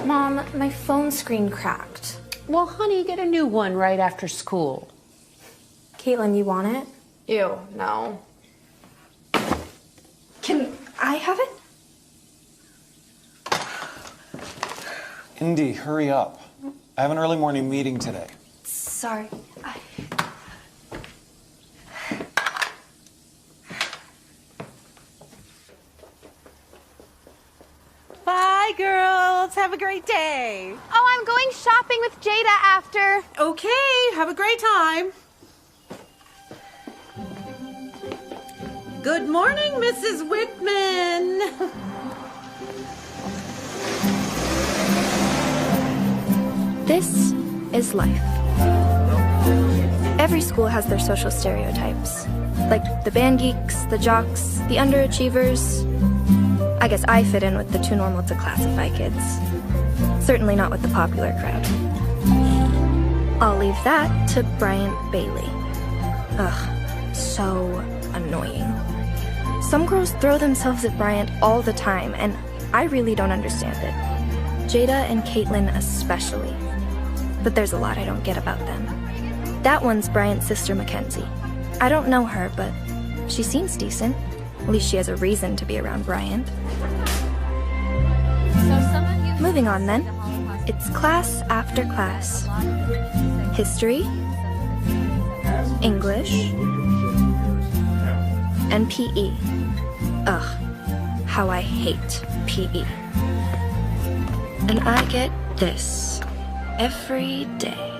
Mom, my phone screen cracked. Well, honey, get a new one right after school. Caitlin, you want it? Ew, no. Can I have it? Indy, hurry up. I have an early morning meeting today. Sorry. Bye, girls. Have a great day. Oh, I'm going shopping with Jada after. Okay, have a great time. Good morning, Mrs. Whitman. This is life. Every school has their social stereotypes. Like the band geeks, the jocks, the underachievers. I guess I fit in with the too normal to classify kids. Certainly not with the popular crowd. I'll leave that to Bryant Bailey. Ugh, so annoying. Some girls throw themselves at Bryant all the time, and I really don't understand it. Jada and Caitlin especially. But there's a lot I don't get about them. That one's Bryant's sister Mackenzie. I don't know her, but she seems decent. At least she has a reason to be around Bryant. Moving on then. It's class after class. History, English, and PE. Ugh, how I hate PE. And I get this every day.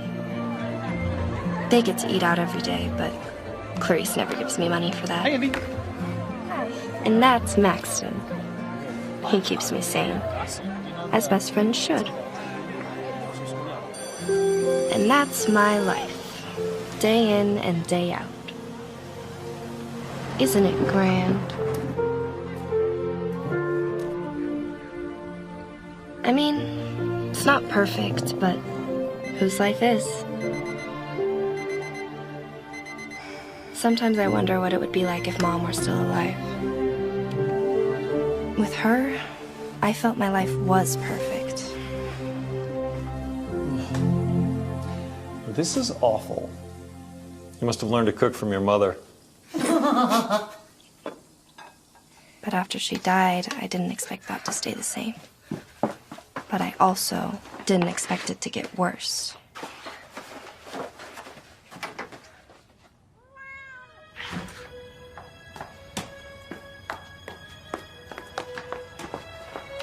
They get to eat out every day, but Clarice never gives me money for that. Hey, Indy. And that's Maxton. He keeps me sane, as best friends should. And that's my life, day in and day out. Isn't it grand? I mean, it's not perfect, but whose life is? Sometimes I wonder what it would be like if Mom were still alive. With her, I felt my life was perfect. This is awful. You must have learned to cook from your mother. But after she died, I didn't expect that to stay the same. But I also didn't expect it to get worse.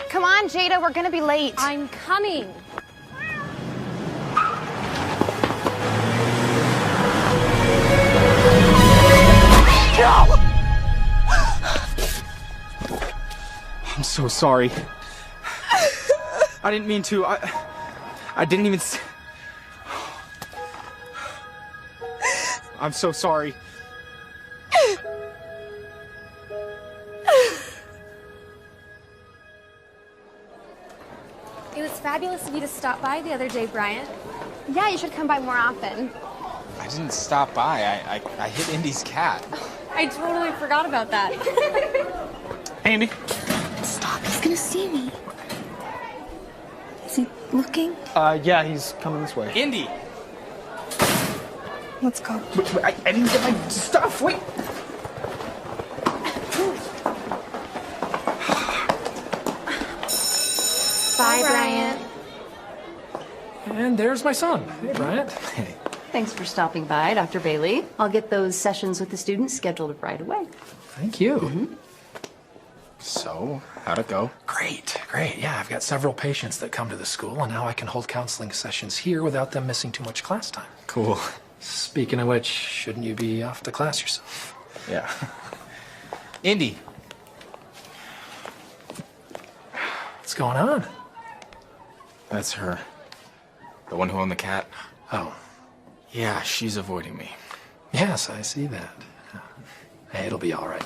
Come on, Jada, we're gonna be late. I'm coming. I'm so sorry. I didn't mean to. I didn't even. I'm so sorry. It was fabulous of you to stop by the other day, Bryant. Yeah, you should come by more often. I didn't stop by. I hit Indy's cat. I totally forgot about that. Hey, Indy. Stop, he's gonna see me. Is he looking? Yeah, he's coming this way. Indy! Let's go. Wait, I didn't get my stuff. Wait. Bye, Bryant. And there's my son. Hey, Bryant. Hey. Thanks for stopping by, Dr. Bailey. I'll get those sessions with the students scheduled right away. Thank you. So, how'd it go? Great. Yeah, I've got several patients that come to the school, and now I can hold counseling sessions here without them missing too much class time. Cool. Speaking of which, shouldn't you be off to class yourself? Yeah. Indy. What's going on? That's her. The one who owned the cat. Oh, Yeah, she's avoiding me. yes, I see that. Hey, it'll be all right.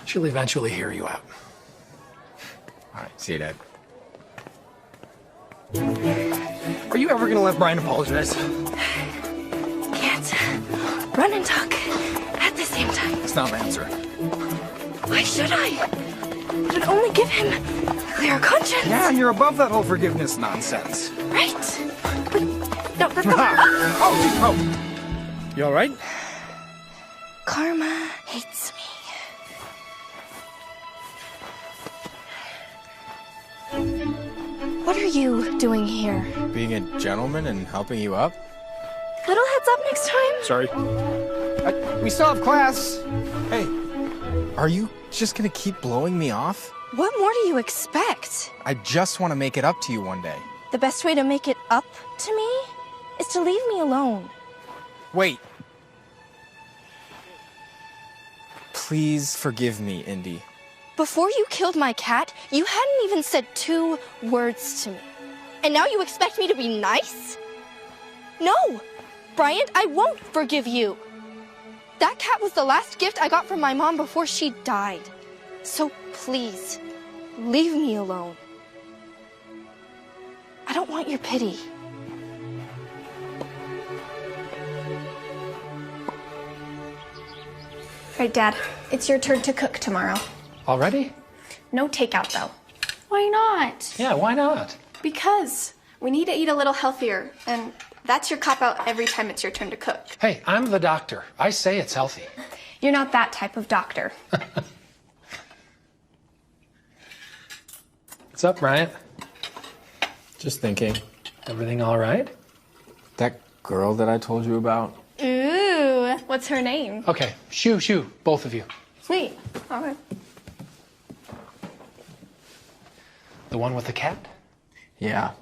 She'll eventually hear you out. All right, see you, Dad. Are you ever gonna let Brian apologize? Can't run and talk at the same time. It's not an answer. Why should I? It would only give him clear conscience. Yeah, and you're above that whole forgiveness nonsense. Right. But, no, that's not... Oh, you all right? Karma hates me. What are you doing here? Being a gentleman and helping you up? Little heads up next time. Sorry. We still have class. Hey, are you just gonna keep blowing me off? What more do you expect? I just want to make it up to you one day. The best way to make it up to me is to leave me alone. Wait. Please forgive me, Indy. Before you killed my cat, you hadn't even said 2 words to me. And now you expect me to be nice? No! Bryant, I won't forgive you. That cat was the last gift I got from my mom before she died. So please, leave me alone. I don't want your pity. All right, Dad, it's your turn to cook tomorrow. Already? No takeout, though. Why not? Yeah, why not? Because we need to eat a little healthier, and that's your cop-out every time it's your turn to cook. Hey, I'm the doctor. I say it's healthy. You're not that type of doctor. What's up, Bryant? Just thinking. Everything all right? That girl that I told you about? Ooh, what's her name? Okay, shoo, both of you. Sweet. Okay. The one with the cat? Yeah.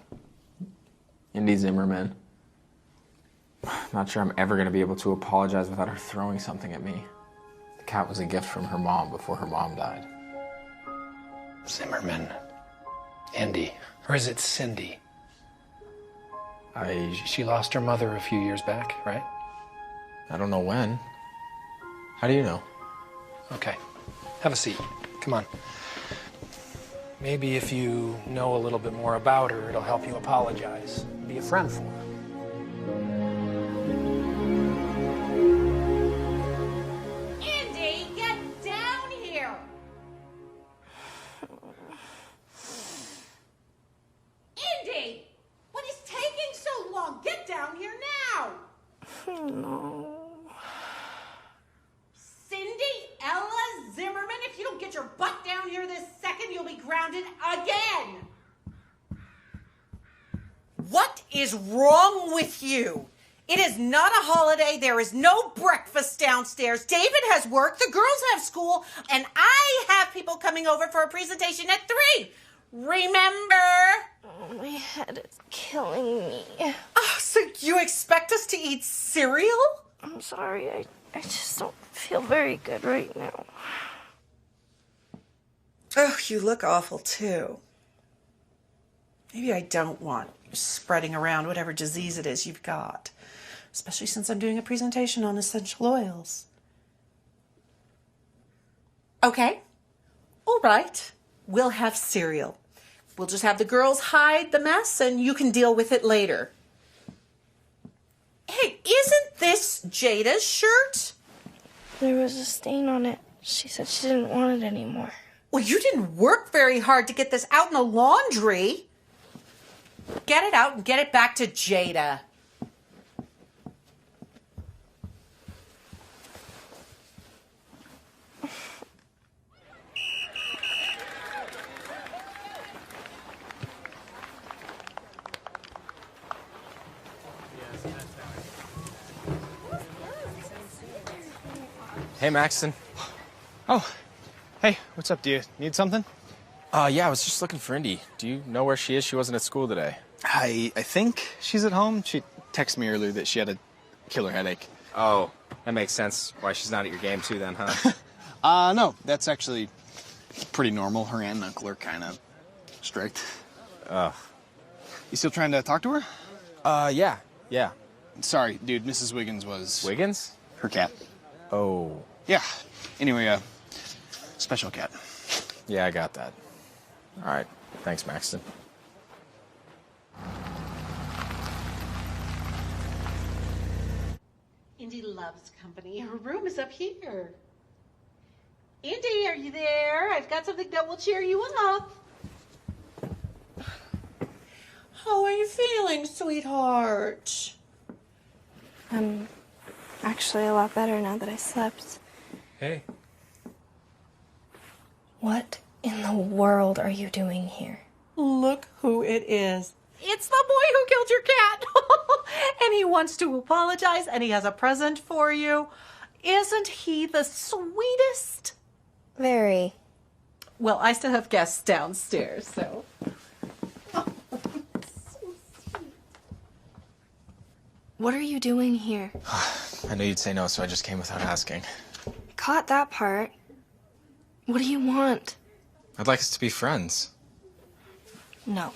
Indy Zimmerman. Not sure I'm ever gonna be able to apologize without her throwing something at me. The cat was a gift from her mom before her mom died. Zimmerman. Indy. Or is it Cindy? She lost her mother a few years back, right? I don't know when. How do you know? Okay. Have a seat. Come on. Maybe if you know a little bit more about her, it'll help you apologize. Be a friend for her. Indy, get down here! Indy! What is taking so long? Get down here now! No. Cindy Ella Zimmerman, if you don't get your butt down here this second, you'll be grounded again! What is wrong with you? It is not a holiday. There is no breakfast downstairs. David has work. The girls have school. And I have people coming over for a presentation at 3. Remember? Oh, my head is killing me. Oh, so you expect us to eat cereal? I'm sorry. I just don't feel very good right now. Oh, you look awful, too. Maybe I don't want you spreading around whatever disease it is you've got. Especially since I'm doing a presentation on essential oils. Okay. All right. We'll have cereal. We'll just have the girls hide the mess and you can deal with it later. Hey, isn't this Jada's shirt? There was a stain on it. She said she didn't want it anymore. Well, you didn't work very hard to get this out in the laundry. Get it out and get it back to Jada. Hey, Maxton. Oh, hey, what's up? Do you need something? Yeah, I was just looking for Indy. Do you know where she is? She wasn't at school today. I think she's at home. She texted me earlier that she had a killer headache. Oh, that makes sense. Why she's not at your game too then, huh? No, that's actually pretty normal. Her aunt and uncle are kind of strict. Ugh. You still trying to talk to her? Yeah. Sorry, dude, Mrs. Wiggins was... Wiggins? Her cat. Oh. Yeah. Anyway, special cat. Yeah, I got that. All right. Thanks, Maxton. Indy loves company. Her room is up here. Indy, are you there? I've got something that will cheer you up. How are you feeling, sweetheart? I'm actually a lot better now that I slept. Hey. What in the world are you doing here? Look who it is. It's the boy who killed your cat. And he wants to apologize, and he has a present for you. Isn't he the sweetest? Very. Well, I still have guests downstairs, so. What are you doing here? I knew you'd say no, so I just came without asking. Caught that part. What do you want? I'd like us to be friends. No.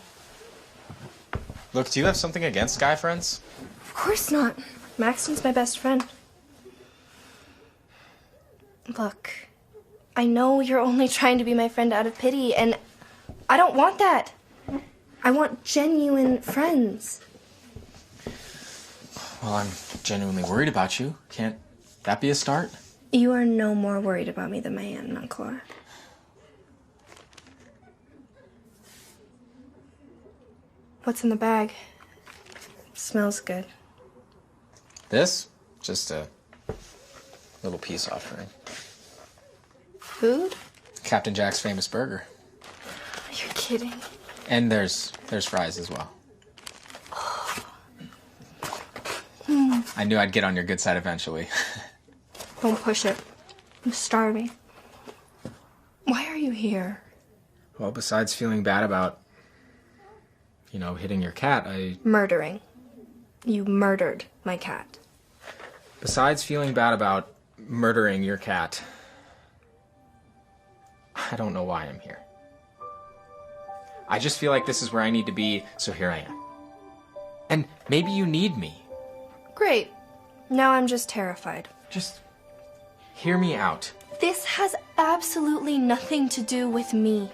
Look, do you have something against guy friends? Of course not. Maxton's my best friend. Look, I know you're only trying to be my friend out of pity, and I don't want that. I want genuine friends. Well, I'm genuinely worried about you. Can't that be a start? You are no more worried about me than my aunt and uncle are. What's in the bag? It smells good. This? Just a little peace offering. Food? Captain Jack's famous burger. You're kidding. And there's fries as well. I knew I'd get on your good side eventually. Don't push it. I'm starving. Why are you here? Well, besides feeling bad about, hitting your cat, Murdering. You murdered my cat. Besides feeling bad about murdering your cat, I don't know why I'm here. I just feel like this is where I need to be, so here I am. And maybe you need me. Great. Now I'm just terrified. Just hear me out. This has absolutely nothing to do with me.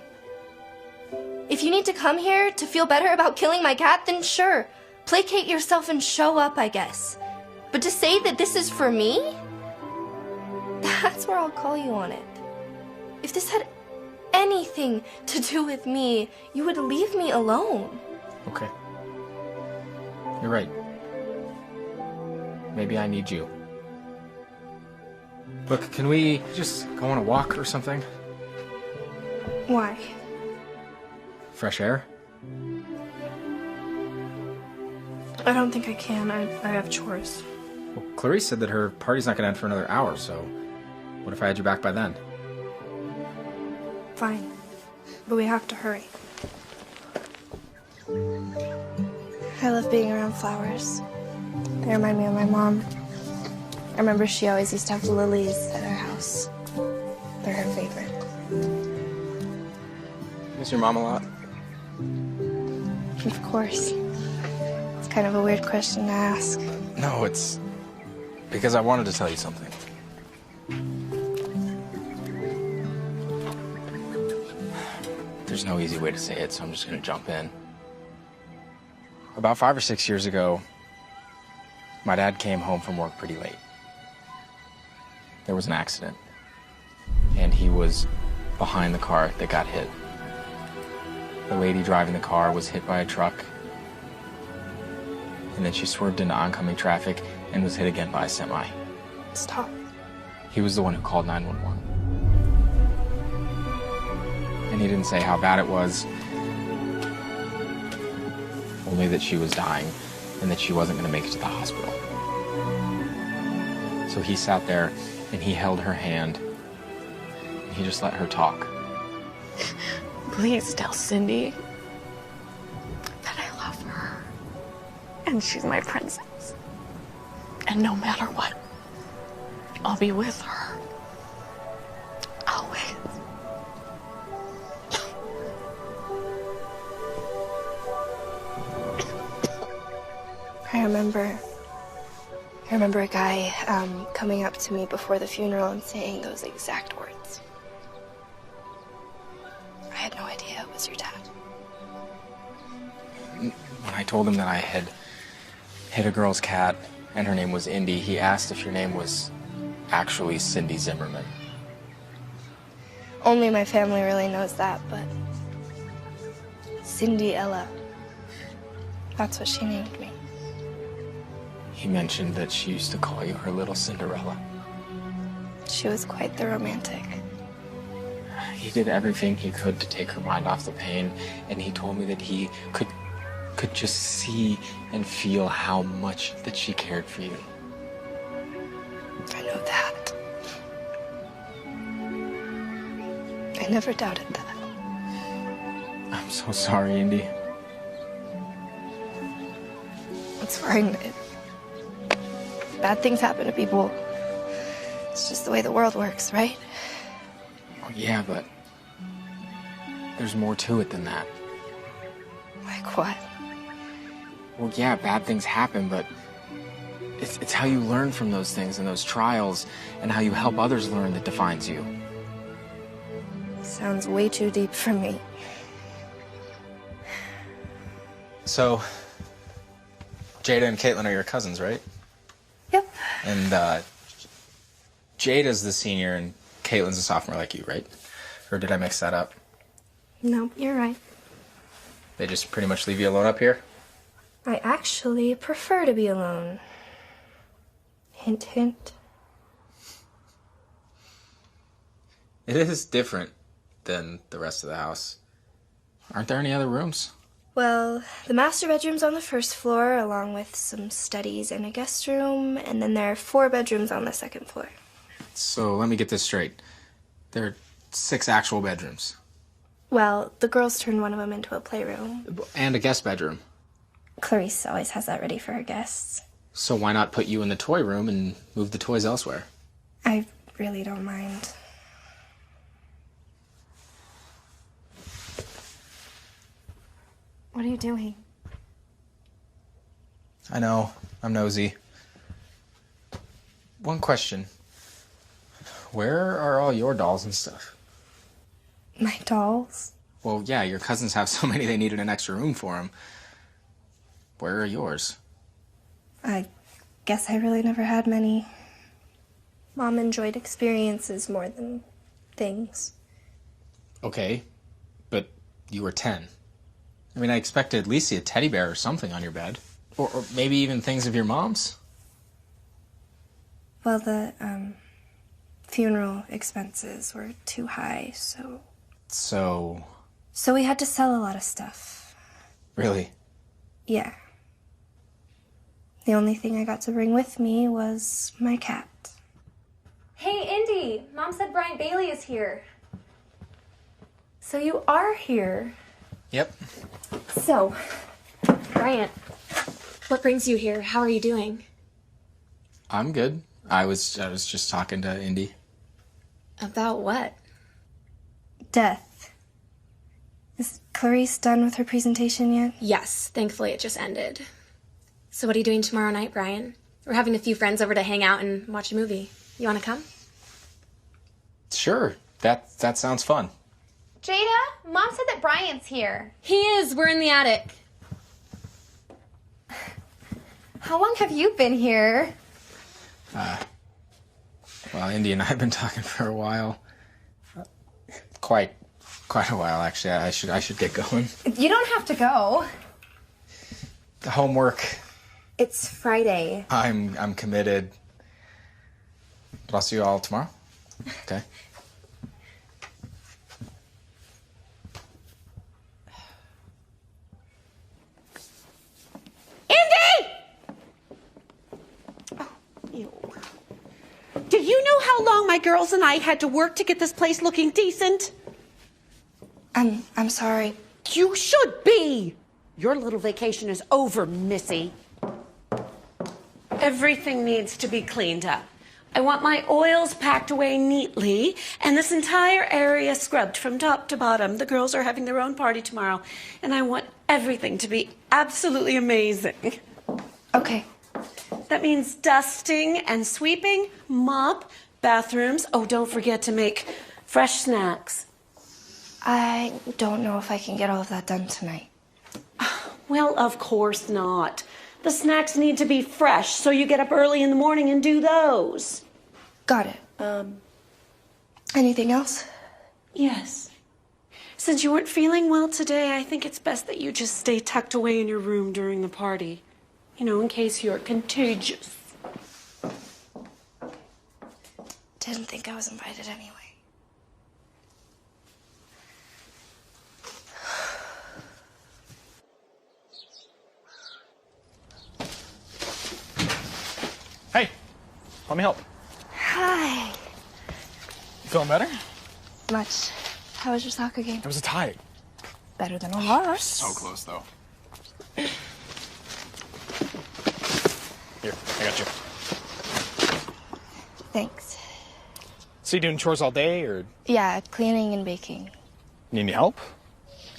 If you need to come here to feel better about killing my cat, then sure. Placate yourself and show up, I guess. But to say that this is for me? That's where I'll call you on it. If this had anything to do with me, you would leave me alone. Okay. You're right. Maybe I need you. Look, can we just go on a walk or something? Why? Fresh air? I don't think I can. I have chores. Well, Clarice said that her party's not going to end for another hour, so what if I had you back by then? Fine. But we have to hurry. I love being around flowers. They remind me of my mom. I remember she always used to have lilies at our house. They're her favorite. Miss your mom a lot? Of course. It's kind of a weird question to ask. No, it's because I wanted to tell you something. There's no easy way to say it, so I'm just going to jump in. About 5 or 6 years ago, my dad came home from work pretty late. There was an accident, and he was behind the car that got hit. The lady driving the car was hit by a truck, and then she swerved into oncoming traffic and was hit again by a semi. Stop. He was the one who called 911. And he didn't say how bad it was, only that she was dying and that she wasn't going to make it to the hospital. So he sat there and he held her hand and he just let her talk. Please tell Cindy that I love her and she's my princess. And no matter what, I'll be with her. Always. I remember a guy coming up to me before the funeral and saying those exact words. I had no idea it was your dad. When I told him that I had hit a girl's cat and her name was Indy, he asked if your name was actually Cindy Zimmerman. Only my family really knows that, but Cinderilla. That's what she named me. He mentioned that she used to call you her little Cinderella. She was quite the romantic. He did everything he could to take her mind off the pain, and he told me that he could just see and feel how much that she cared for you. I know that. I never doubted that. I'm so sorry, Indy. It's fine. Bad things happen to people. It's just the way the world works, right? Oh, yeah, but there's more to it than that. Like what? Well, yeah, bad things happen, but it's how you learn from those things and those trials and how you help others learn that defines you. Sounds way too deep for me. So, Jada and Caitlin are your cousins, right? Yep. And Jada's the senior and Caitlin's a sophomore like you, right? Or did I mix that up? No, you're right. They just pretty much leave you alone up here? I actually prefer to be alone. Hint, hint. It is different than the rest of the house. Aren't there any other rooms? Well, the master bedroom's on the first floor, along with some studies and a guest room, and then there are 4 bedrooms on the second floor. So let me get this straight. There are 6 actual bedrooms. Well, the girls turned one of them into a playroom. And a guest bedroom. Clarice always has that ready for her guests. So why not put you in the toy room and move the toys elsewhere? I really don't mind. What are you doing? I know, I'm nosy. One question. Where are all your dolls and stuff? My dolls? Well, yeah, your cousins have so many they needed an extra room for them. Where are yours? I guess I really never had many. Mom enjoyed experiences more than things. Okay, but you were 10. I mean, I expected at least see a teddy bear or something on your bed. Or maybe even things of your mom's. Well, the, funeral expenses were too high, so... So we had to sell a lot of stuff. Really? Yeah. The only thing I got to bring with me was my cat. Hey, Indy! Mom said Bryant Bailey is here. So you are here. Yep. So, Bryant, what brings you here? How are you doing? I'm good. I was just talking to Indy. About what? Death. Is Clarice done with her presentation yet? Yes, thankfully it just ended. So what are you doing tomorrow night, Brian? We're having a few friends over to hang out and watch a movie. You want to come? Sure. That sounds fun. Jada, Mom said that Brian's here. He is. We're in the attic. How long have you been here? Well, Indy and I have been talking for a while. Quite a while, actually. I should get going. You don't have to go. The homework. It's Friday. I'm committed. But I'll see you all tomorrow. Okay. Indy! Oh, ew. Do you know how long my girls and I had to work to get this place looking decent? I'm sorry. You should be. Your little vacation is over, Missy. Everything needs to be cleaned up. I want my oils packed away neatly and this entire area scrubbed from top to bottom. The girls are having their own party tomorrow, and I want everything to be absolutely amazing. Okay. That means dusting and sweeping, mop, bathrooms. Oh, don't forget to make fresh snacks. I don't know if I can get all of that done tonight. Well, of course not. The snacks need to be fresh, so you get up early in the morning and do those. Got it. Anything else? Yes. Since you weren't feeling well today, I think it's best that you just stay tucked away in your room during the party. You know, in case you're contagious. Didn't think I was invited anyway. Hey, let me help. Hi. You feeling better? Much. How was your soccer game? It was a tie. Better than a loss. So close, though. Here, I got you. Thanks. So you doing chores all day, or Yeah, cleaning and baking. need any help?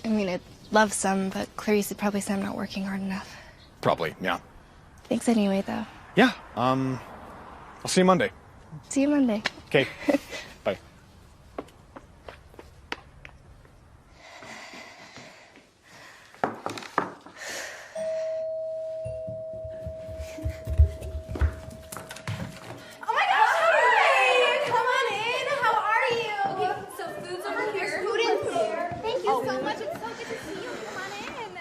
I mean, I'd love some, but Clarice would probably say I'm not working hard enough. Probably, yeah. Thanks anyway, though. Yeah, I'll see you Monday. See you Monday. Okay, bye. Oh my gosh, hi! Come on in. How are you? Okay, so food's over here. Food is here. Thank you so much. It's so good to see you. Come on in.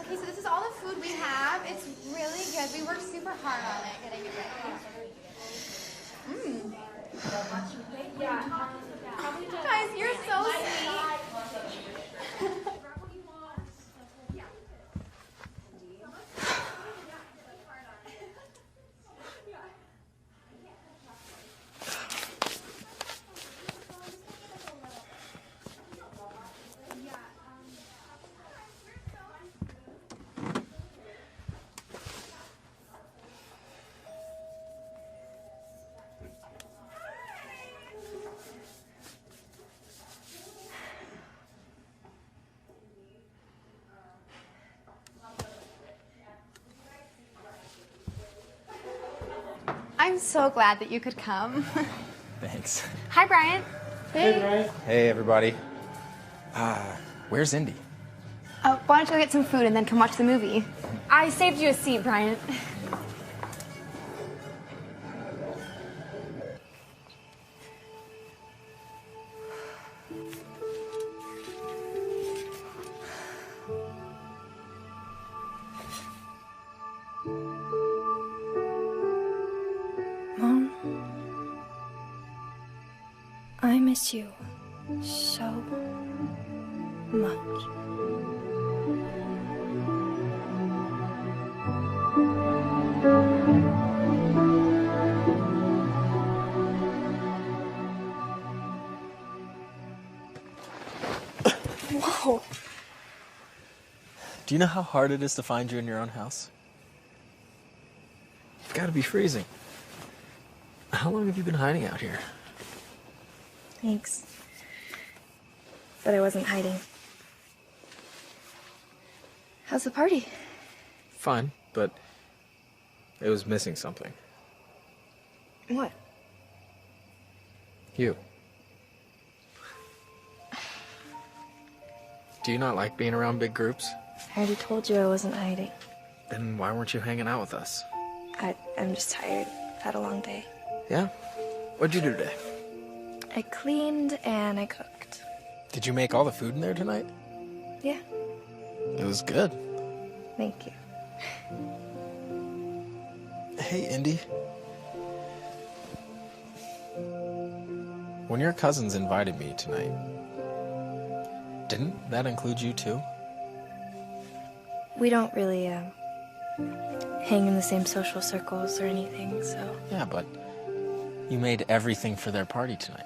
Okay, so this is all the food we have. It's really good. We worked super hard on it, getting it ready. Guys, you're so sweet. I'm so glad that you could come. Thanks. Hi, Brian. Hey, everybody. Where's Indy? Why don't you go get some food and then come watch the movie? I saved you a seat, Brian. Mom, I miss you so much. Whoa. Do you know how hard it is to find you in your own house? You've got to be freezing. How long have you been hiding out here? Thanks. But I wasn't hiding. How's the party? Fine, but it was missing something. What? You. Do you not like being around big groups? I already told you I wasn't hiding. Then why weren't you hanging out with us? I'm just tired. I've had a long day. Yeah? What'd you do today? I cleaned and I cooked. Did you make all the food in there tonight? Yeah, It was good. thank you. Hey, Indy. When your cousins invited me tonight, didn't that include you too? We don't really, hang in the same social circles or anything, so... Yeah, but you made everything for their party tonight.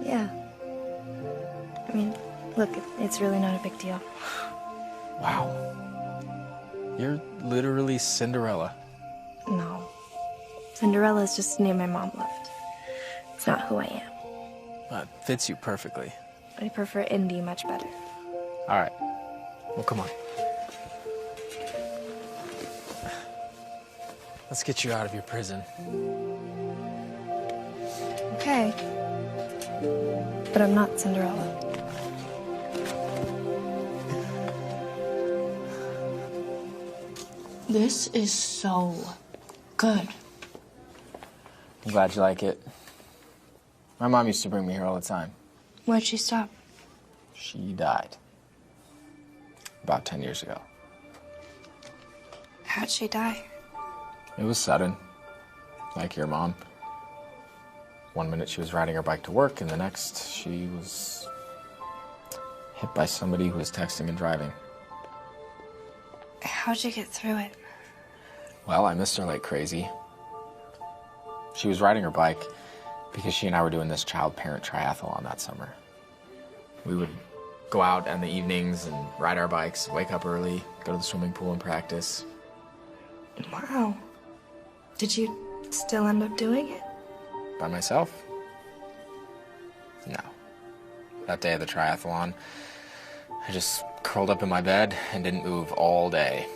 Yeah. I mean, look, it's really not a big deal. Wow. You're literally Cinderella. No. Cinderella is just a name my mom loved. It's not who I am. That fits you perfectly. I prefer Indy much better. All right. Well, come on. Let's get you out of your prison. Okay. But I'm not Cinderella. This is so good. I'm glad you like it. My mom used to bring me here all the time. Why'd she stop? She died. About 10 years ago. How'd she die? It was sudden. Like your mom. One minute she was riding her bike to work, and the next she was hit by somebody who was texting and driving. How'd you get through it? Well, I missed her like crazy. She was riding her bike because she and I were doing this child-parent triathlon that summer. We would go out in the evenings and ride our bikes, wake up early, go to the swimming pool and practice. Wow. Did you still end up doing it? By myself? No. That day of the triathlon, I just curled up in my bed and didn't move all day.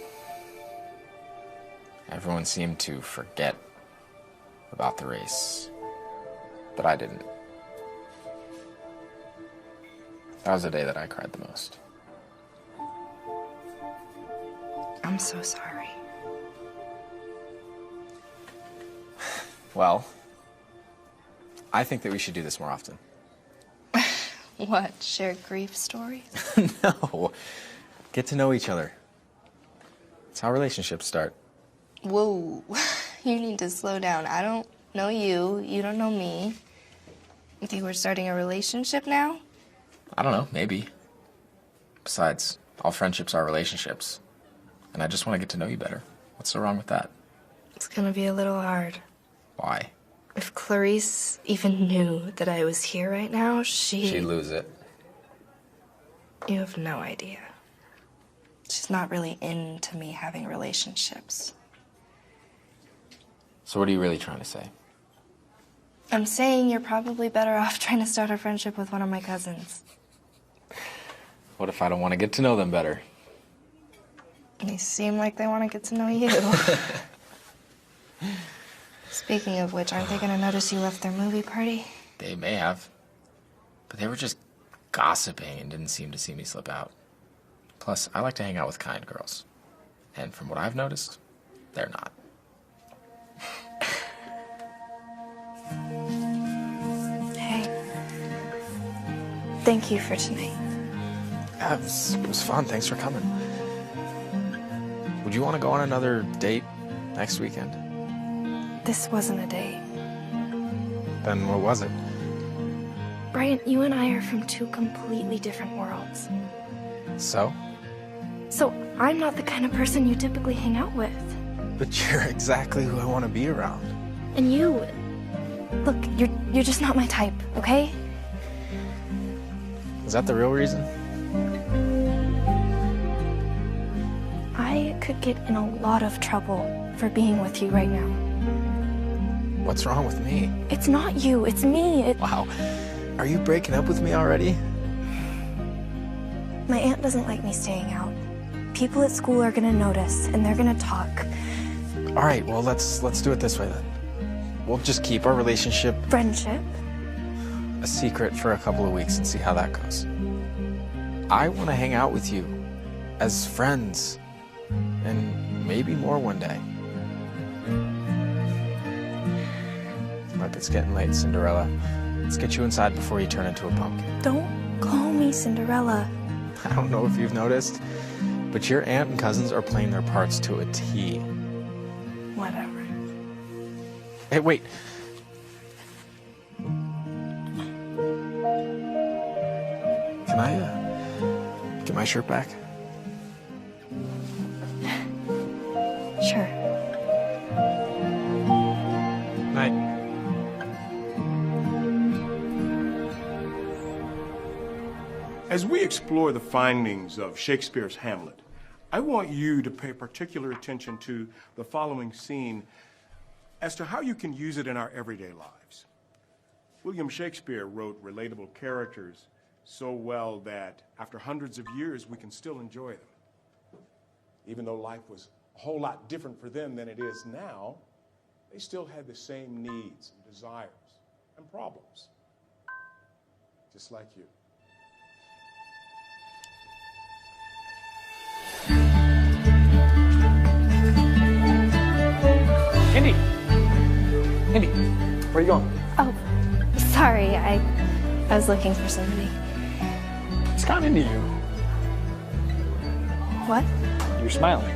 Everyone seemed to forget about the race, but I didn't. That was the day that I cried the most. I'm so sorry. Well, I think that we should do this more often. What, share grief stories? No. Get to know each other. It's how relationships start. Whoa, you need to slow down. I don't know you, you don't know me. You think we're starting a relationship now? I don't know, maybe. Besides, all friendships are relationships. And I just want to get to know you better. What's so wrong with that? It's gonna be a little hard. Why? If Clarice even knew that I was here right now, She'd lose it. You have no idea. She's not really into me having relationships. So what are you really trying to say? I'm saying you're probably better off trying to start a friendship with one of my cousins. What if I don't want to get to know them better? They seem like they want to get to know you. Speaking of which, aren't they going to notice you left their movie party? They may have. But they were just gossiping and didn't seem to see me slip out. Plus, I like to hang out with kind girls. And from what I've noticed, they're not. Hey. Thank you for tonight. Yeah, it was fun. Thanks for coming. Would you want to go on another date next weekend? This wasn't a date. Then what was it? Brian, you and I are from two completely different worlds. So? So, I'm not the kind of person you typically hang out with. But you're exactly who I want to be around. And you... Look, you're just not my type, okay? Is that the real reason? I could get in a lot of trouble for being with you right now. What's wrong with me? It's not you, it's me. Wow. Are you breaking up with me already? My aunt doesn't like me staying out. People at school are gonna notice, and they're gonna talk. All right, well, let's do it this way then. We'll just keep our relationship... Friendship? A secret for a couple of weeks and see how that goes. I want to hang out with you as friends, and maybe more one day. Look, it's getting late, Cinderella. Let's get you inside before you turn into a pumpkin. Don't call me Cinderella. I don't know if you've noticed, but your aunt and cousins are playing their parts to a T. Whatever. Hey, wait. Can I, get my shirt back? Sure. Night. As we explore the findings of Shakespeare's Hamlet, I want you to pay particular attention to the following scene as to how you can use it in our everyday lives. William Shakespeare wrote relatable characters so well that after hundreds of years, we can still enjoy them. Even though life was a whole lot different for them than it is now, they still had the same needs and desires and problems, just like you. Indy, where are you going? Oh, sorry, I I was looking for somebody. It's kind of into you. What? You're smiling.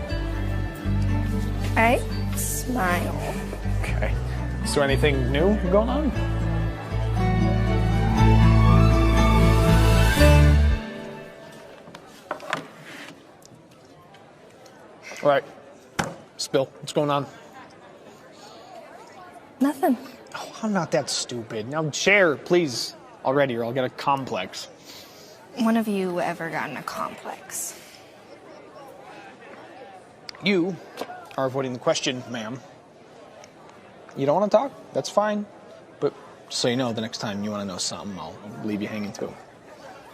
I smile. Okay. Is there anything new going on? All right. Spill. What's going on? Nothing. Oh, I'm not that stupid. Now share, please, already, or I'll get a complex. When have you ever gotten a complex? You are avoiding the question, ma'am. You don't want to talk? That's fine. But so you know, the next time you want to know something, I'll leave you hanging too.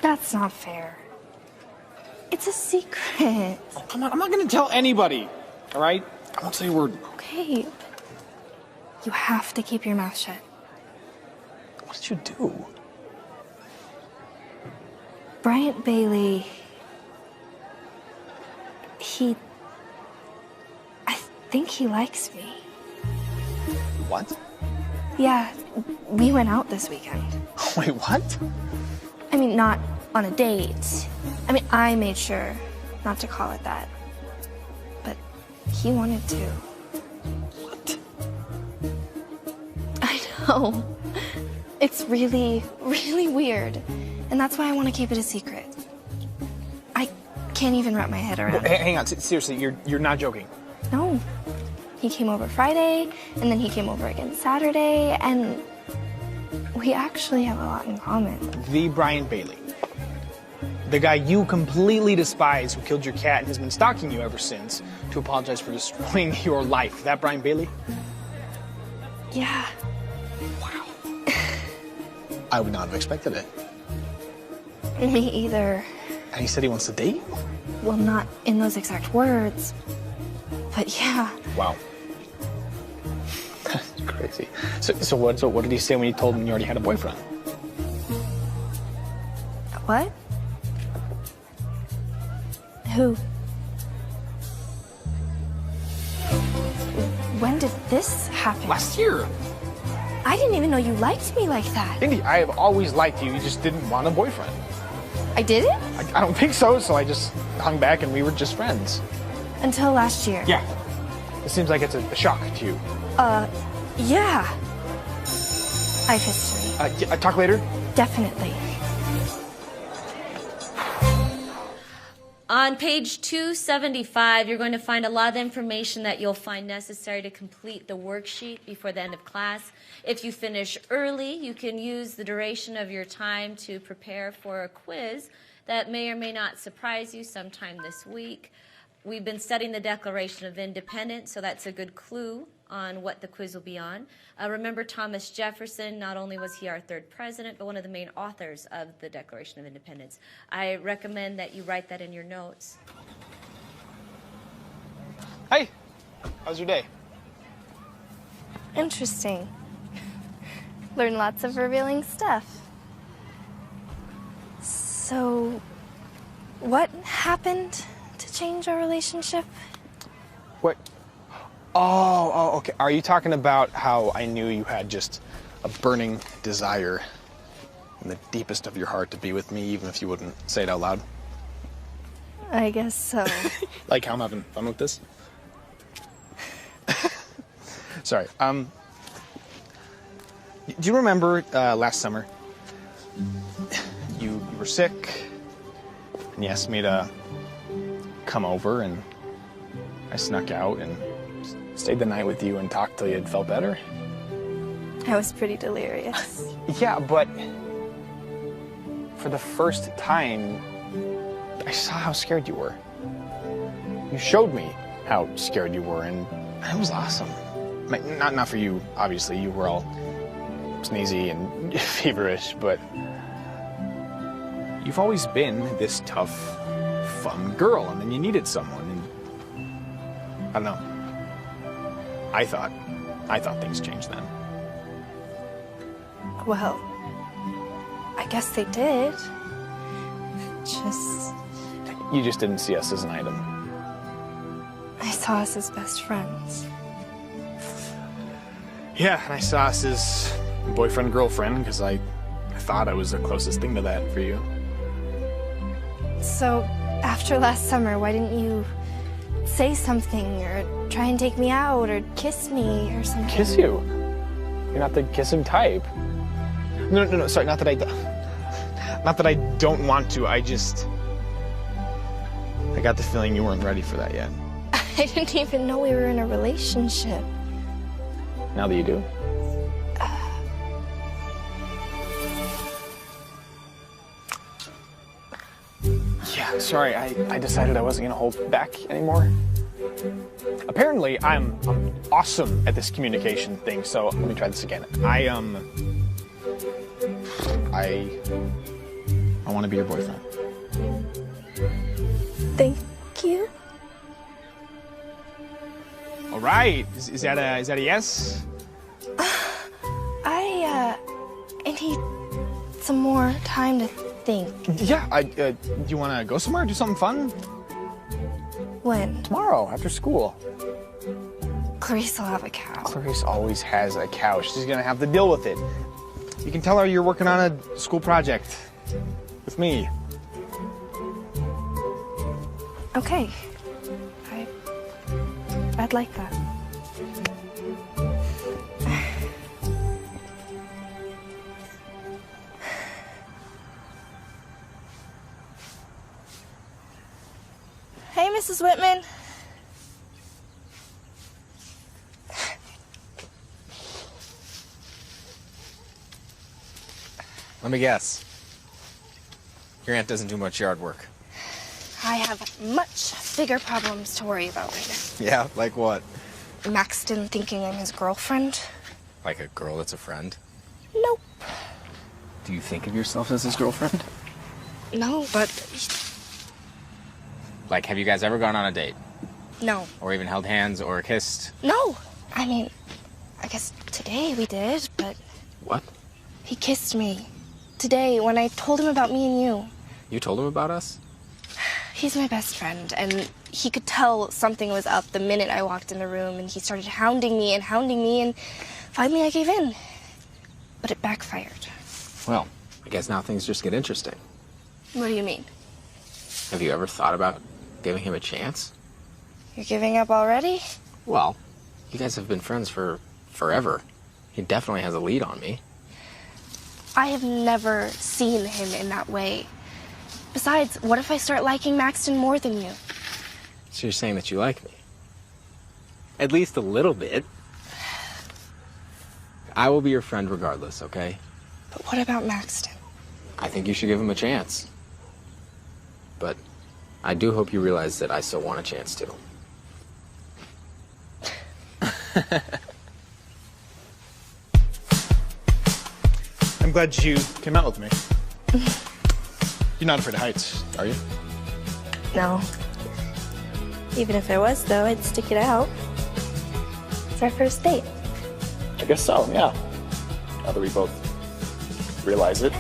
That's not fair. It's a secret. Oh, come on, I'm not going to tell anybody, all right? I won't say a word. Okay. You have to keep your mouth shut. What did you do? Bryant Bailey, I think he likes me. What? Yeah, we went out this weekend. Wait, what? I mean, not on a date. I mean, I made sure not to call it that. But he wanted to. What? I know. It's really, really weird. And that's why I want to keep it a secret. I can't even wrap my head around it. Hang on, seriously, you're not joking. No. He came over Friday, and then he came over again Saturday, and we actually have a lot in common. The Bryant Bailey. The guy you completely despise who killed your cat and has been stalking you ever since to apologize for destroying your life. That Bryant Bailey? Yeah. Wow. I would not have expected it. Me either. And he said he wants to date? Well, not in those exact words, but yeah. Wow. That's crazy. So what did he say when you told him you already had a boyfriend? What? Who? When did this happen? Last year. I didn't even know you liked me like that. Indy, I have always liked you. You just didn't want a boyfriend. I didn't? I don't think so, so I just hung back and we were just friends. Until last year. Yeah. It seems like it's a shock to you. Yeah. Eye history. Yeah, talk later? Definitely. On page 275, you're going to find a lot of information that you'll find necessary to complete the worksheet before the end of class. If you finish early, you can use the duration of your time to prepare for a quiz that may or may not surprise you sometime this week. We've been studying the Declaration of Independence, so that's a good clue on what the quiz will be on. Remember Thomas Jefferson, not only was he our third president, but one of the main authors of the Declaration of Independence. I recommend that you write that in your notes. Hey, how's your day? Interesting. Learn lots of revealing stuff. So, what happened to change our relationship? What? Oh, okay. Are you talking about how I knew you had just a burning desire in the deepest of your heart to be with me, even if you wouldn't say it out loud? I guess so. Like how I'm having fun with this? Sorry. Do you remember last summer? You were sick, and you asked me to come over, and I snuck out and stayed the night with you and talked till you had felt better. I was pretty delirious. Yeah, but for the first time, I saw how scared you were. You showed me how scared you were, and it was awesome. Like, not for you, obviously. You were all sneezy and feverish, but you've always been this tough, fun girl, and then you needed someone, and I don't know. I thought things changed then. Well, I guess they did. You just didn't see us as an item. I saw us as best friends. Yeah, and I saw us as boyfriend, girlfriend, because I thought I was the closest thing to that for you. So, after last summer, why didn't you say something or try and take me out or kiss me or something? Kiss you? You're not the kissing type. No, sorry, not that I don't want to, I got the feeling you weren't ready for that yet. I didn't even know we were in a relationship. Now that you do. Yeah, sorry, I decided I wasn't gonna hold back anymore. Apparently, I'm awesome at this communication thing, so let me try this again. I want to be your boyfriend. Thank you. All right, is that a yes? I need some more time to think. Yeah, do you want to go somewhere, do something fun? When? Tomorrow, after school. Clarice will have a couch. Clarice always has a couch. She's gonna have to deal with it. You can tell her you're working on a school project with me. Okay. I'd like that. Hey, Mrs. Whitman. Let me guess. Your aunt doesn't do much yard work. I have much bigger problems to worry about right now. Yeah, like what? Maxton thinking I'm his girlfriend. Like a girl that's a friend? Nope. Do you think of yourself as his girlfriend? No, but... Like, have you guys ever gone on a date? No. Or even held hands or kissed? No! I mean, I guess today we did, but... What? He kissed me. Today, when I told him about me and you. You told him about us? He's my best friend, and he could tell something was up the minute I walked in the room, and he started hounding me, and finally I gave in. But it backfired. Well, I guess now things just get interesting. What do you mean? Have you ever thought about giving him a chance? You're giving up already? Well, you guys have been friends for forever. He definitely has a lead on me. I have never seen him in that way. Besides, what if I start liking Maxton more than you? So you're saying that you like me? At least a little bit. I will be your friend regardless, okay? But what about Maxton? I think you should give him a chance. But I do hope you realize that I still want a chance too. I'm glad you came out with me. You're not afraid of heights, are you? No. Even if I was, though, I'd stick it out. It's our first date. I guess so, yeah. Now that we both realize it.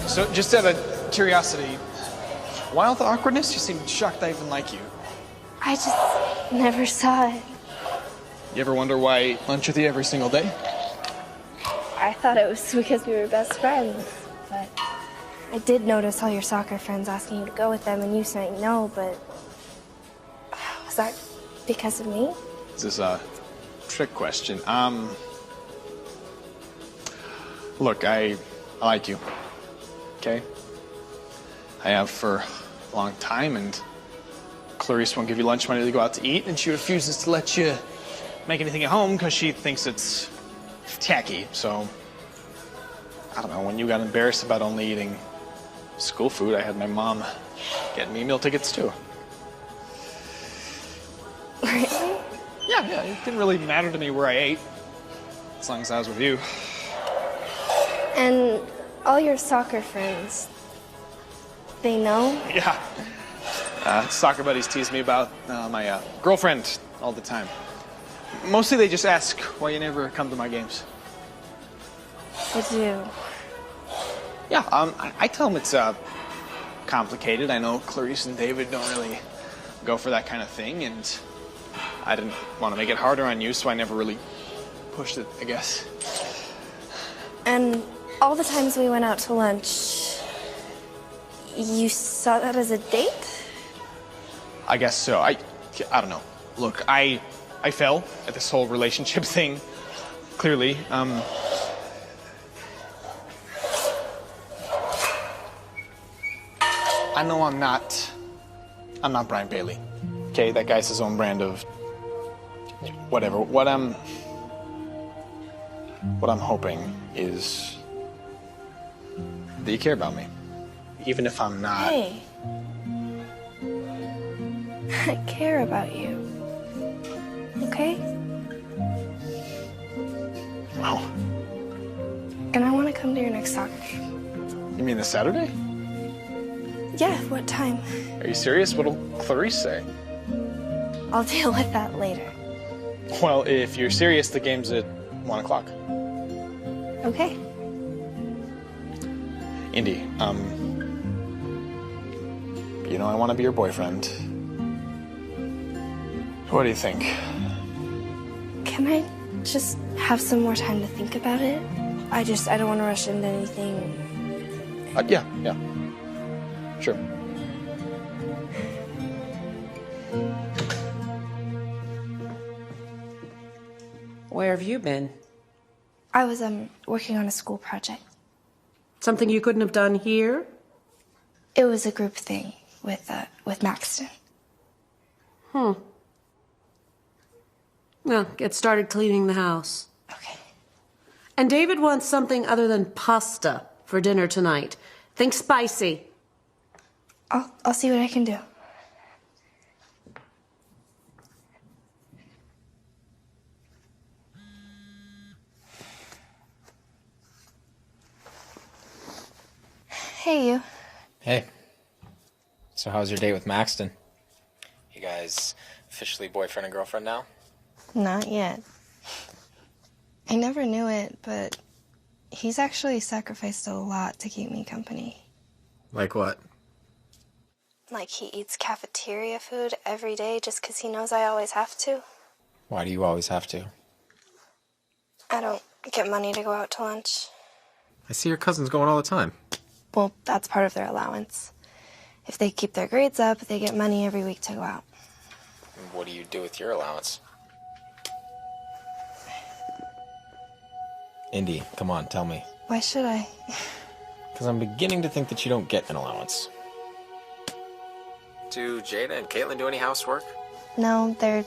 So, just out of curiosity, why all the awkwardness? You seem shocked I even like you. I just never saw it. You ever wonder why I eat lunch with you every single day? I thought it was because we were best friends, but I did notice all your soccer friends asking you to go with them and you saying no, but was that because of me? This is a trick question. Look, I like you, okay? I have for a long time, and Clarice won't give you lunch money to go out to eat, and she refuses to let you make anything at home because she thinks it's tacky. So, I don't know, when you got embarrassed about only eating school food, I had my mom get me meal tickets too. Really? Yeah, it didn't really matter to me where I ate, as long as I was with you. And all your soccer friends, they know? Yeah. Soccer buddies tease me about my girlfriend all the time. Mostly they just ask why you never come to my games. I do. Yeah, I tell them it's complicated. I know Clarice and David don't really go for that kind of thing, and I didn't want to make it harder on you, so I never really pushed it, I guess. And all the times we went out to lunch, you saw that as a date? I guess so. I don't know. Look, I fell at this whole relationship thing. Clearly. I know I'm not Brian Bailey. Okay, that guy's his own brand of whatever. What I'm hoping is that you care about me. Even if I'm not. Hey. I care about you. Okay? Wow. And I want to come to your next soccer game. You mean this Saturday? Yeah, what time? Are you serious? What'll Clarice say? I'll deal with that later. Well, if you're serious, the game's at 1 o'clock. Okay. Indy, you know I want to be your boyfriend. What do you think? Can I just have some more time to think about it? I don't want to rush into anything. Yeah. Sure. Where have you been? I was working on a school project. Something you couldn't have done here? It was a group thing with Maxton. Well, get started cleaning the house. Okay. And David wants something other than pasta for dinner tonight. Think spicy. I'll see what I can do. Hey, you. Hey. So how's your date with Maxton? You guys officially boyfriend and girlfriend now? Not yet. I never knew it, but he's actually sacrificed a lot to keep me company. Like what? Like he eats cafeteria food every day just because he knows I always have to. Why do you always have to? I don't get money to go out to lunch. I see your cousins going all the time. Well, that's part of their allowance. If they keep their grades up, they get money every week to go out. What do you do with your allowance? Indy, come on, tell me. Why should I? Because I'm beginning to think that you don't get an allowance. Do Jada and Caitlin do any housework? No, they're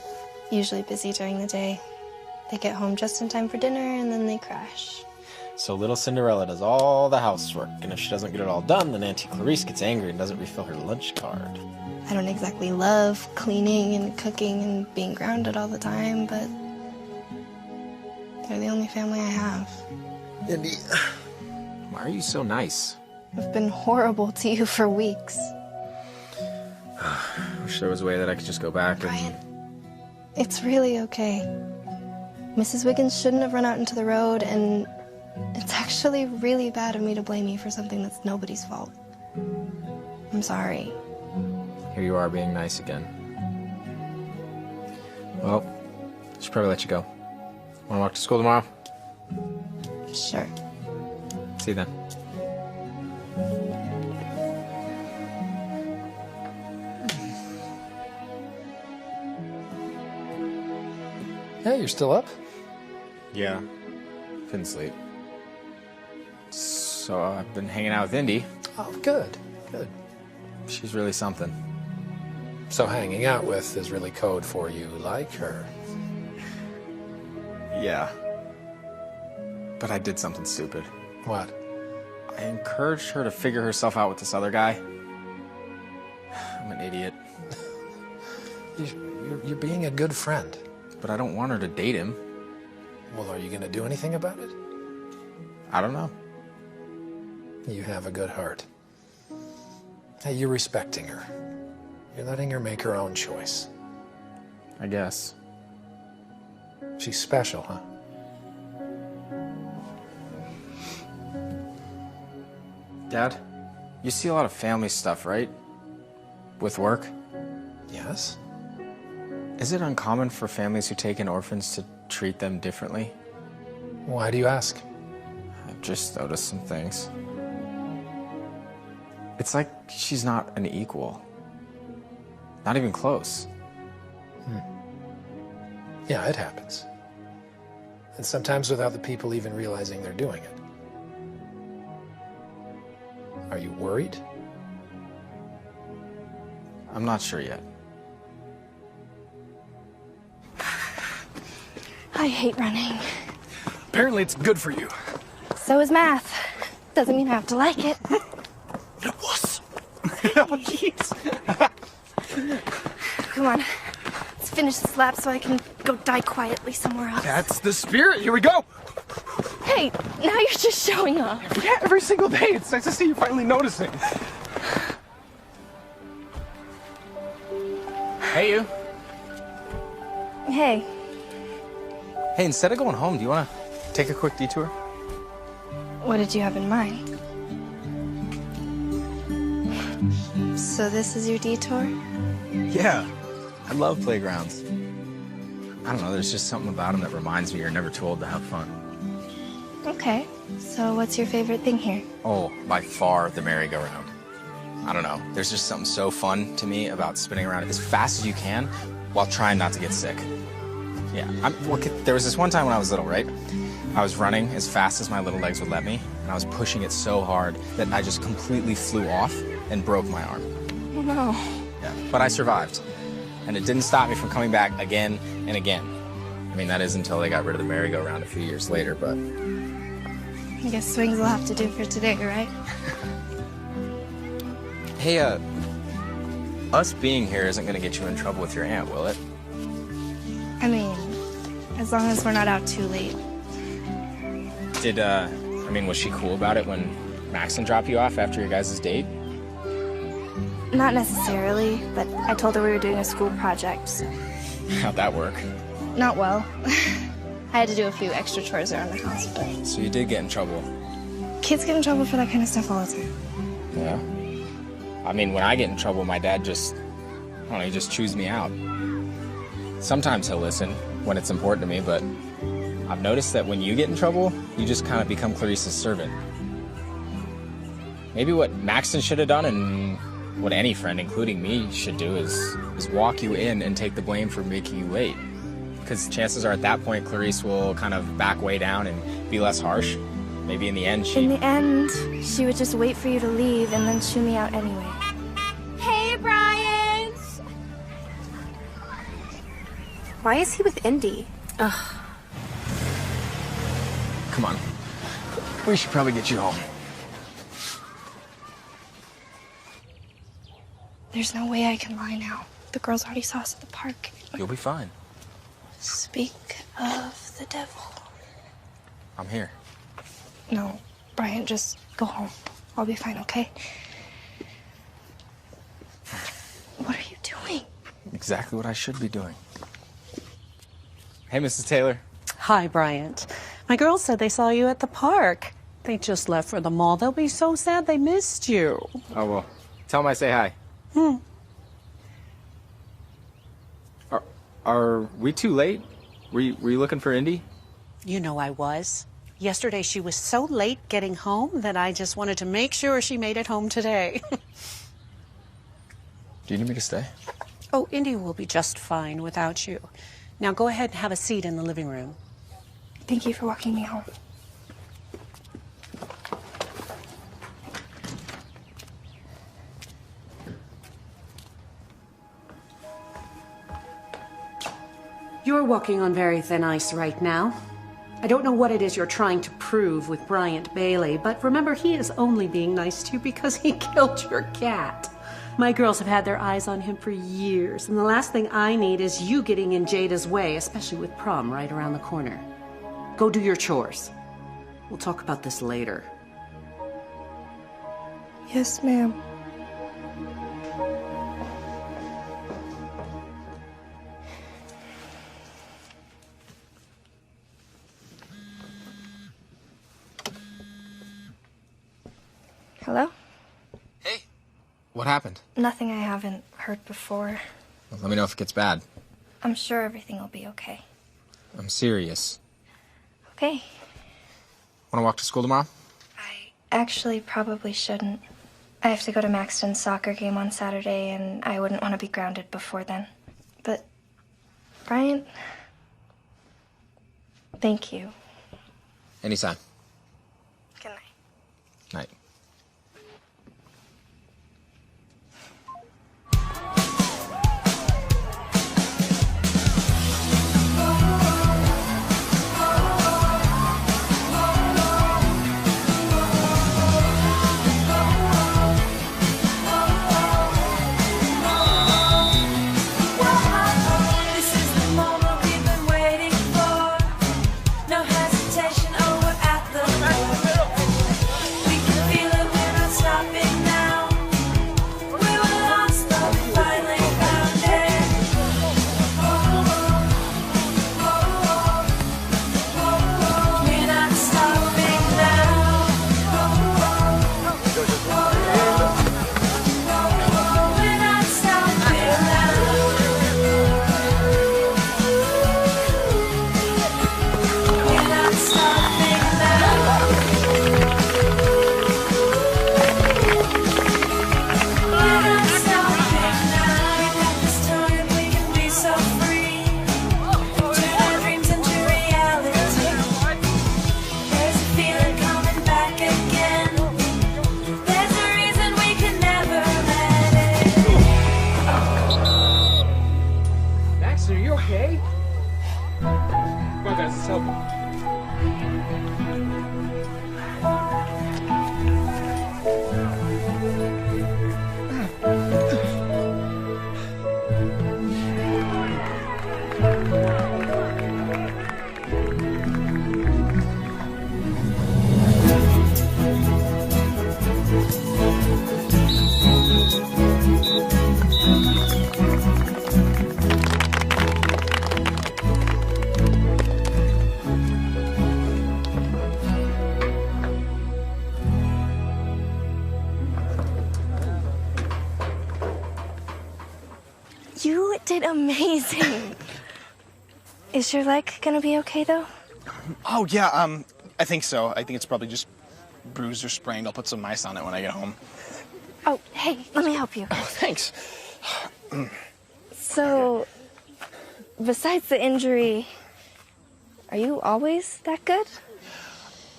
usually busy during the day. They get home just in time for dinner and then they crash. So little Cinderella does all the housework, and if she doesn't get it all done, then Auntie Clarice gets angry and doesn't refill her lunch card. I don't exactly love cleaning and cooking and being grounded all the time, but they're the only family I have. Indy, why are you so nice? I've been horrible to you for weeks. I wish there was a way that I could just go back and... Brian, it's really okay. Mrs. Wiggins shouldn't have run out into the road, and it's actually really bad of me to blame you for something that's nobody's fault. I'm sorry. Here you are being nice again. Well, I should probably let you go. Want to walk to school tomorrow? Sure. See you then. Hey, you're still up? Yeah. Couldn't sleep. So I've been hanging out with Indy. Oh, good. Good. She's really something. So hanging out with is really code for you like her. Yeah. But I did something stupid. What? I encouraged her to figure herself out with this other guy. I'm an idiot. You're being a good friend. But I don't want her to date him. Well, are you going to do anything about it? I don't know. You have a good heart. Hey, you're respecting her. You're letting her make her own choice. I guess. She's special, huh? Dad, you see a lot of family stuff, right? With work? Yes. Is it uncommon for families who take in orphans to treat them differently? Why do you ask? just noticed some things. It's like she's not an equal. Not even close. Yeah, it happens. And sometimes without the people even realizing they're doing it. Are you worried? I'm not sure yet. I hate running. Apparently it's good for you. So is math. Doesn't mean I have to like it. Wuss. Oh, jeez. Come on. Let's finish this lap so I can go die quietly somewhere else. That's the spirit. Here we go. Hey, now you're just showing off. Yeah, every single day. It's nice to see you finally noticing. Hey, you. Hey. Hey, instead of going home, do you want to take a quick detour? What did you have in mind? So this is your detour? Yeah. I love playgrounds. I don't know, there's just something about them that reminds me you're never too old to have fun. Okay. So what's your favorite thing here? Oh, by far the merry-go-round. I don't know, there's just something so fun to me about spinning around as fast as you can while trying not to get sick. Yeah, there was this one time when I was little, right? I was running as fast as my little legs would let me, and I was pushing it so hard that I just completely flew off and broke my arm. Oh, no. Yeah, but I survived, and it didn't stop me from coming back again and again. I mean, that is until they got rid of the merry-go-round a few years later, but... I guess swings will have to do for today, right? Hey, us being here isn't gonna get you in trouble with your aunt, will it? I mean, as long as we're not out too late. Was she cool about it when Maxon dropped you off after your guys' date? Not necessarily, but I told her we were doing a school project, so... How'd that work? Not well. I had to do a few extra chores around the house, but... So you did get in trouble? Kids get in trouble for that kind of stuff all the time. Yeah? I mean, when I get in trouble, my dad just, I don't know, he just chews me out. Sometimes he'll listen when it's important to me, but I've noticed that when you get in trouble, you just kind of become Clarice's servant. Maybe what Maxon should have done, and what any friend, including me, should do is walk you in and take the blame for making you late. Because chances are at that point, Clarice will kind of back way down and be less harsh. Maybe in the end, In the end, she would just wait for you to leave and then chew me out anyway. Hey, Brian! Why is he with Indy? Ugh. Come on. We should probably get you home. There's no way I can lie now. The girls already saw us at the park. You'll be fine. Speak of the devil. I'm here. No, Brian, just go home. I'll be fine, okay? What are you doing? Exactly what I should be doing. Hey, Mrs. Taylor. Hi, Bryant. My girls said they saw you at the park. They just left for the mall. They'll be so sad they missed you. Oh, well, tell them I say hi. Are we too late? Were you looking for Indy? You know I was. Yesterday she was so late getting home that I just wanted to make sure she made it home today. Do you need me to stay? Oh, Indy will be just fine without you. Now go ahead and have a seat in the living room. Thank you for walking me home. You're walking on very thin ice right now. I don't know what it is you're trying to prove with Bryant Bailey, but remember, he is only being nice to you because he killed your cat. My girls have had their eyes on him for years, and the last thing I need is you getting in Jada's way, especially with prom right around the corner. Go do your chores. We'll talk about this later. Yes, ma'am. Hello? Hey. What happened? Nothing I haven't heard before. Well, let me know if it gets bad. I'm sure everything will be okay. I'm serious. Okay. Want to walk to school tomorrow? Actually, probably shouldn't. I have to go to Maxton's soccer game on Saturday, and I wouldn't want to be grounded before then. But, Brian, thank you. Anytime. Good night. Night. You did amazing. Is your leg gonna be okay, though? Oh, yeah, I think so. I think it's probably just bruised or sprained. I'll put some ice on it when I get home. Oh, hey, let me help you. Oh, thanks. So, besides the injury, are you always that good?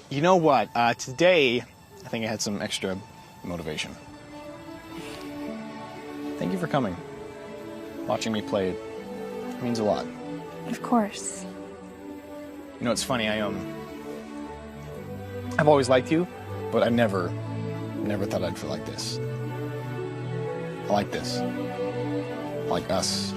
You know what? Today, I think I had some extra motivation. Thank you for coming. Watching me play, it means a lot. Of course. You know, it's funny, I've always liked you, but I never thought I'd feel like this. I like this. I like us.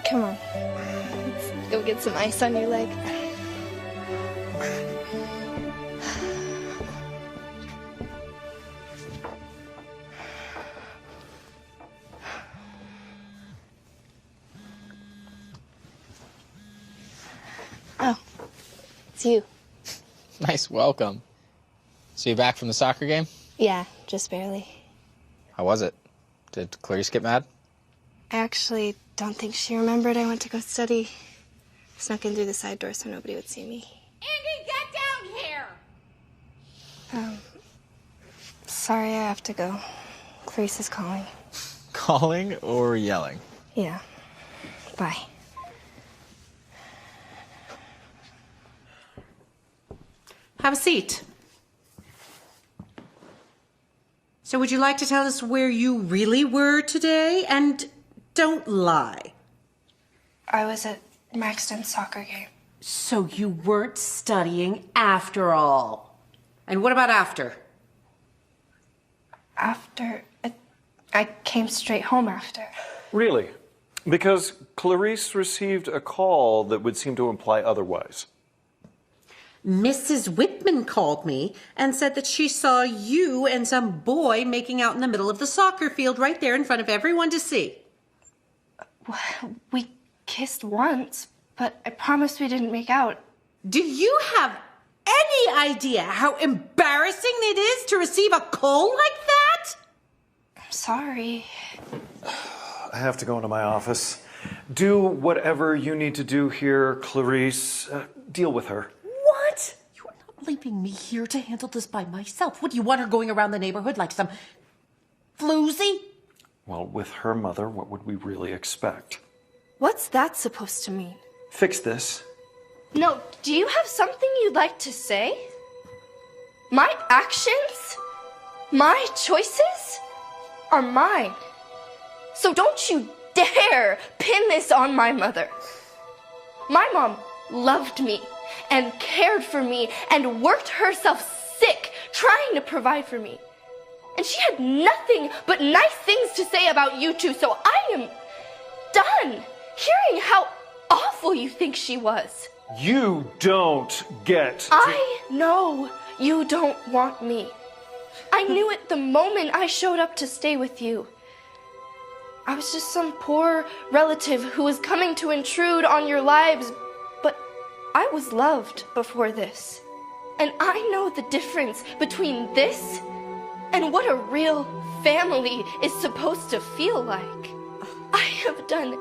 Come on. Let's go get some ice on your leg. Oh, it's you. Nice welcome. So you back from the soccer game? Yeah, just barely. How was it? Did Clarice get mad? I actually don't think she remembered I went to go study. Snuck in through the side door so nobody would see me. Andy, get down here! Sorry, I have to go. Clarice is calling. Calling or yelling? Yeah. Bye. Have a seat. So would you like to tell us where you really were today? And don't lie. I was at Maxton's soccer game. So you weren't studying after all. And what about after? After... I came straight home after. Really? Because Clarice received a call that would seem to imply otherwise. Mrs. Whitman called me and said that she saw you and some boy making out in the middle of the soccer field right there in front of everyone to see. We kissed once, but I promised we didn't make out. Do you have any idea how embarrassing it is to receive a call like that? I'm sorry. I have to go into my office. Do whatever you need to do here, Clarice. Deal with her. What? You are not leaving me here to handle this by myself. What, do you want her going around the neighborhood like some floozy? Well, with her mother, what would we really expect? What's that supposed to mean? Fix this. No, do you have something you'd like to say? My actions, my choices are mine. So don't you dare pin this on my mother. My mom loved me and cared for me and worked herself sick trying to provide for me. And she had nothing but nice things to say about you two, so I am done hearing how awful you think she was. You don't get. I know you don't want me. I knew it the moment I showed up to stay with you. I was just some poor relative who was coming to intrude on your lives, but I was loved before this. And I know the difference between this and what a real family is supposed to feel like. I have done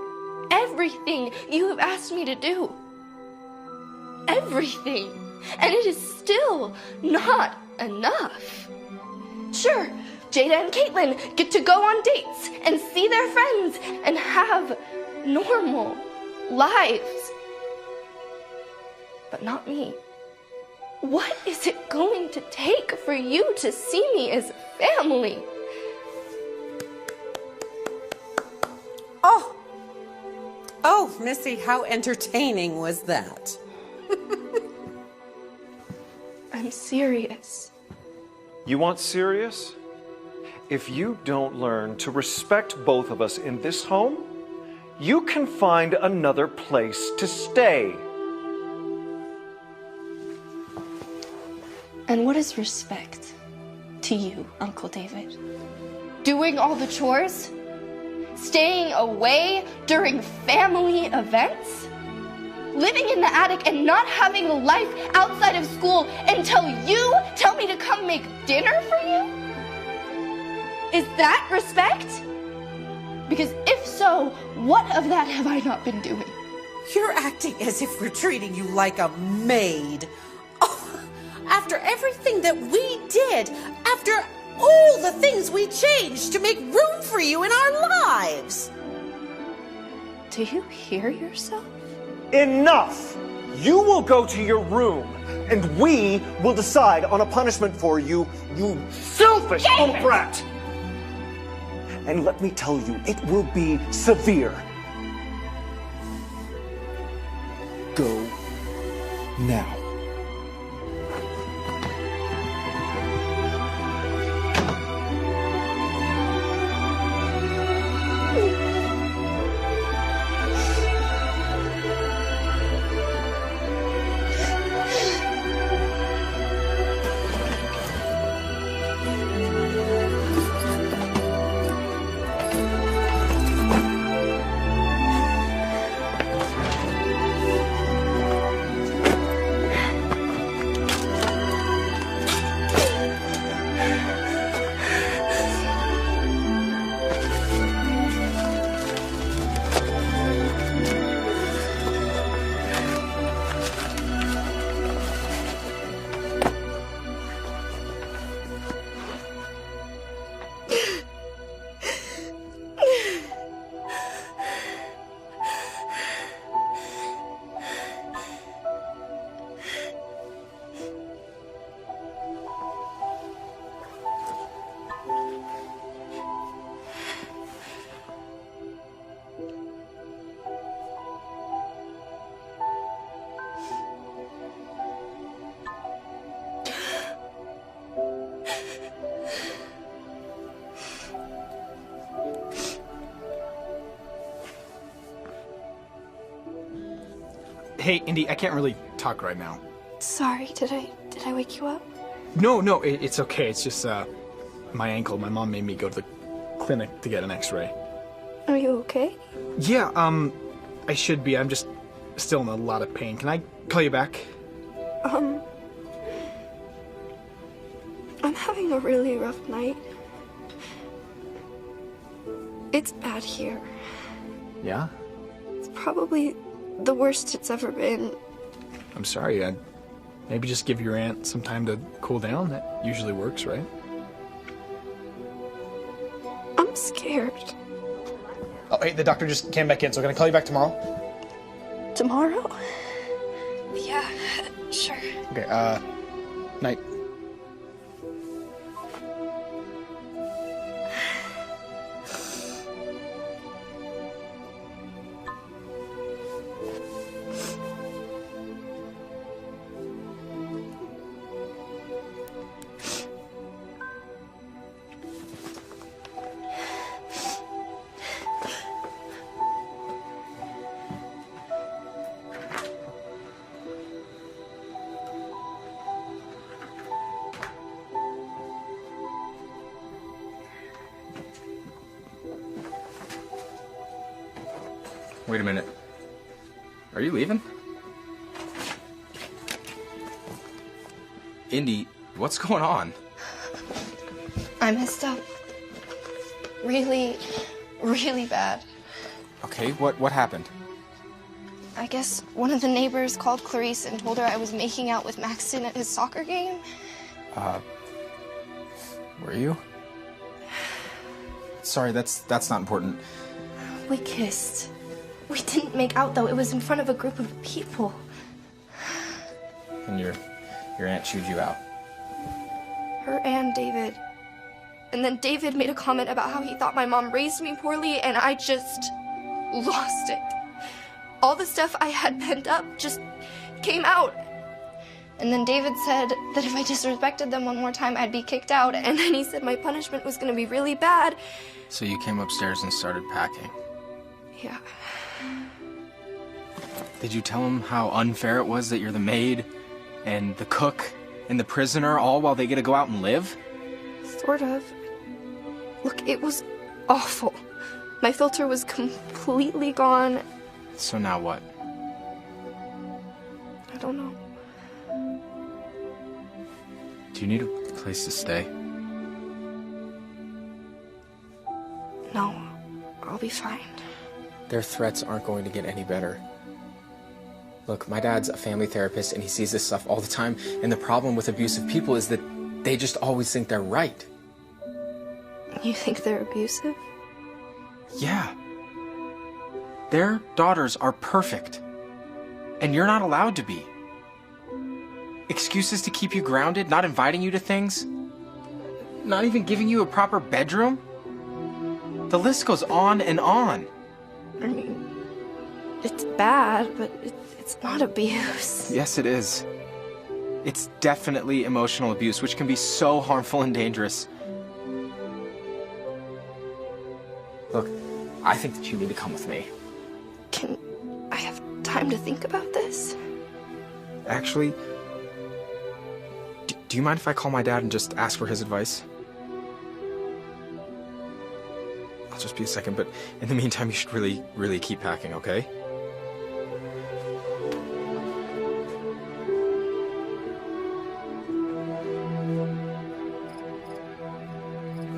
everything you have asked me to do. Everything. And it is still not enough. Sure, Jada and Caitlin get to go on dates and see their friends and have normal lives. But not me. What is it going to take for you to see me as family? Oh, Missy, how entertaining was that? I'm serious. You want serious? If you don't learn to respect both of us in this home, you can find another place to stay. And what is respect to you, Uncle David? Doing all the chores? Staying away during family events? Living in the attic and not having a life outside of school until you tell me to come make dinner for you? Is that respect? Because if so, what of that have I not been doing? You're acting as if we're treating you like a maid. Oh, after everything that we did, after all the things we changed to make room for you in our lives. Do you hear yourself? Enough! You will go to your room, and we will decide on a punishment for you, you selfish little brat! And let me tell you, it will be severe. Go now. Hey, Indy, I can't really talk right now. Sorry, did I wake you up? No, it's okay. It's just, my ankle. My mom made me go to the clinic to get an x-ray. Are you okay? Yeah, I should be. I'm just still in a lot of pain. Can I call you back? I'm having a really rough night. It's bad here. Yeah? It's probably the worst it's ever been. I'm sorry. Maybe just give your aunt some time to cool down. That usually works, right? I'm scared. Oh, hey, the doctor just came back in, so can I call you back tomorrow? Tomorrow? Yeah, sure. Okay, night. Wait a minute. Are you leaving? Indy, what's going on? I messed up. Really, really bad. Okay, what happened? I guess one of the neighbors called Clarice and told her I was making out with Maxton at his soccer game. Were you? Sorry, that's not important. We kissed. We didn't make out, though. It was in front of a group of people. And your aunt chewed you out. Her and David. And then David made a comment about how he thought my mom raised me poorly, and I just lost it. All the stuff I had pent up just came out. And then David said that if I disrespected them one more time, I'd be kicked out. And then he said my punishment was going to be really bad. So you came upstairs and started packing. Yeah. Did you tell him how unfair it was that you're the maid and the cook and the prisoner all while they get to go out and live? Sort of. Look, it was awful. My filter was completely gone. So now what? I don't know. Do you need a place to stay? No, I'll be fine. Their threats aren't going to get any better. Look, my dad's a family therapist and he sees this stuff all the time, and the problem with abusive people is that they just always think they're right. You think they're abusive? Yeah. Their daughters are perfect. And you're not allowed to be. Excuses to keep you grounded, not inviting you to things, not even giving you a proper bedroom. The list goes on and on. I mean, it's bad, but it's not abuse. Yes, it is. It's definitely emotional abuse, which can be so harmful and dangerous. Look, I think that you need to come with me. Can I have time to think about this? Actually, do you mind if I call my dad and just ask for his advice? I'll just be a second, but in the meantime, you should really, really keep packing, okay?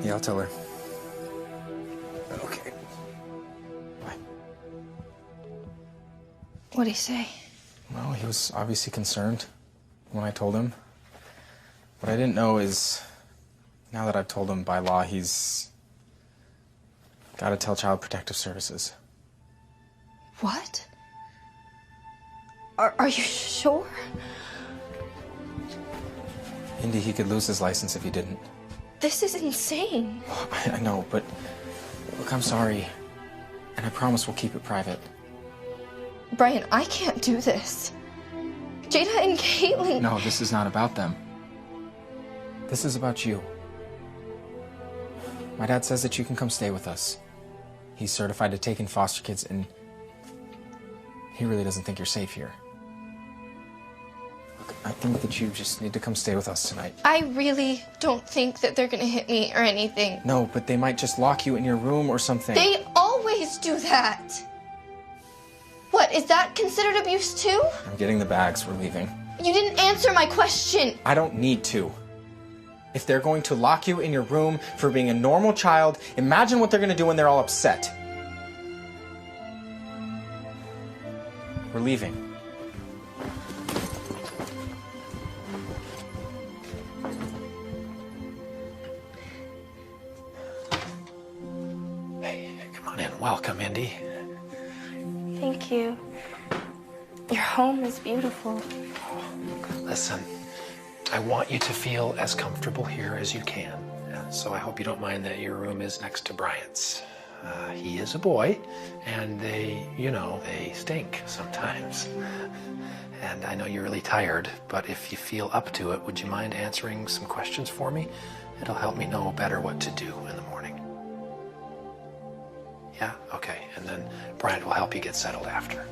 Yeah, I'll tell her. Okay. Bye. What'd he say? Well, he was obviously concerned when I told him. What I didn't know is, now that I've told him by law, he's got to tell Child Protective Services. What? Are you sure? Indy, he could lose his license if he didn't. This is insane. I know, but look, I'm sorry. And I promise we'll keep it private. Brian, I can't do this. Jada and Caitlin... No, this is not about them. This is about you. My dad says that you can come stay with us. He's certified to take in foster kids, and he really doesn't think you're safe here. Look, I think that you just need to come stay with us tonight. I really don't think that they're gonna hit me or anything. No, but they might just lock you in your room or something. They always do that. What, is that considered abuse too? I'm getting the bags. We're leaving. You didn't answer my question. I don't need to. If they're going to lock you in your room for being a normal child, imagine what they're going to do when they're all upset. We're leaving. Hey, come on in. Welcome, Indy. Thank you. Your home is beautiful. Listen, I want you to feel as comfortable here as you can. So I hope you don't mind that your room is next to Bryant's. He is a boy, and they stink sometimes. And I know you're really tired, but if you feel up to it, would you mind answering some questions for me? It'll help me know better what to do in the morning. Yeah? Okay. And then Bryant will help you get settled after.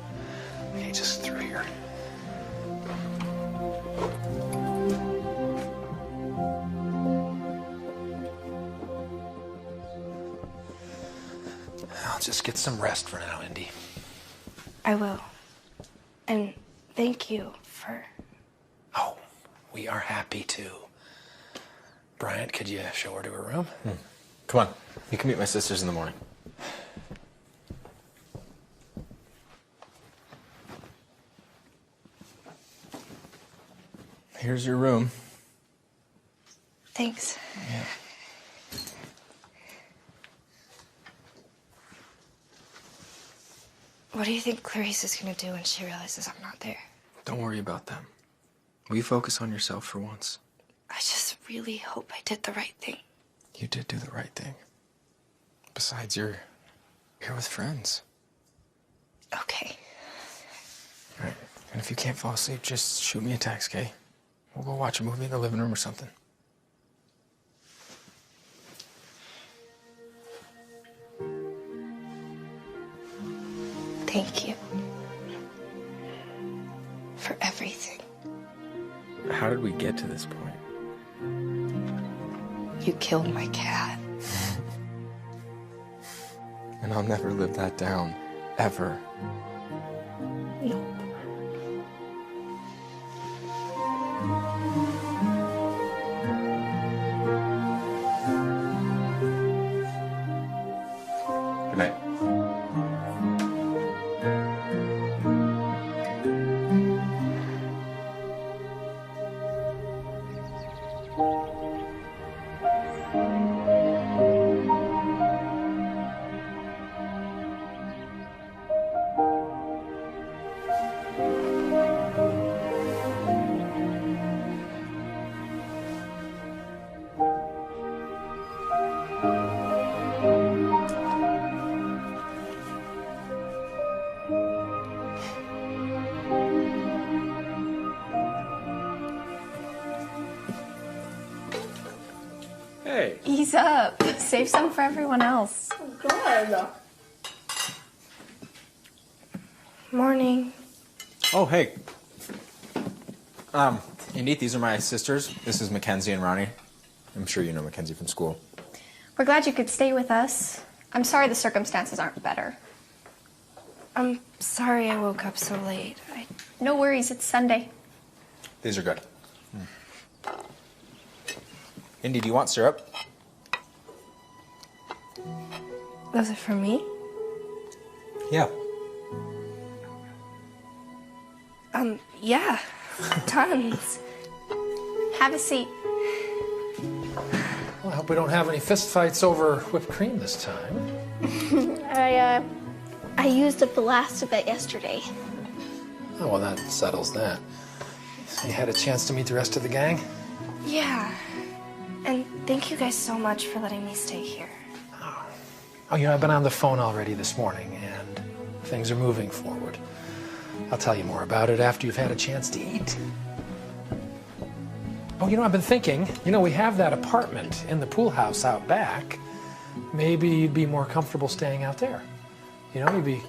Okay, just through here. I'll just get some rest for now, Indy. I will. And thank you for... Oh, we are happy to. Bryant, could you show her to her room? Come on. You can meet my sisters in the morning. Here's your room. Thanks. Yeah. What do you think Clarice is going to do when she realizes I'm not there? Don't worry about them. Will you focus on yourself for once? I just really hope I did the right thing. You did do the right thing. Besides, you're here with friends. Okay. All right. And if you can't fall asleep, just shoot me a text, okay? We'll go watch a movie in the living room or something. Thank you. For everything. How did we get to this point? You killed my cat. And I'll never live that down. Ever. No. Good night. Hey. Ease up. Save some for everyone else. Good. Morning. Oh, hey. Indeed, these are my sisters. This is Mackenzie and Ronnie. I'm sure you know Mackenzie from school. We're glad you could stay with us. I'm sorry the circumstances aren't better. I'm sorry I woke up so late. No worries, it's Sunday. These are good. Indy, do you want syrup? Those are for me? Yeah. Yeah. Tons. Have a seat. Well, I hope we don't have any fistfights over whipped cream this time. I used up the last of it yesterday. Oh, well, that settles that. You had a chance to meet the rest of the gang? Yeah. And thank you guys so much for letting me stay here. Oh, I've been on the phone already this morning, and things are moving forward. I'll tell you more about it after you've had a chance to eat. Oh, I've been thinking, we have that apartment in the pool house out back. Maybe you'd be more comfortable staying out there. You'd be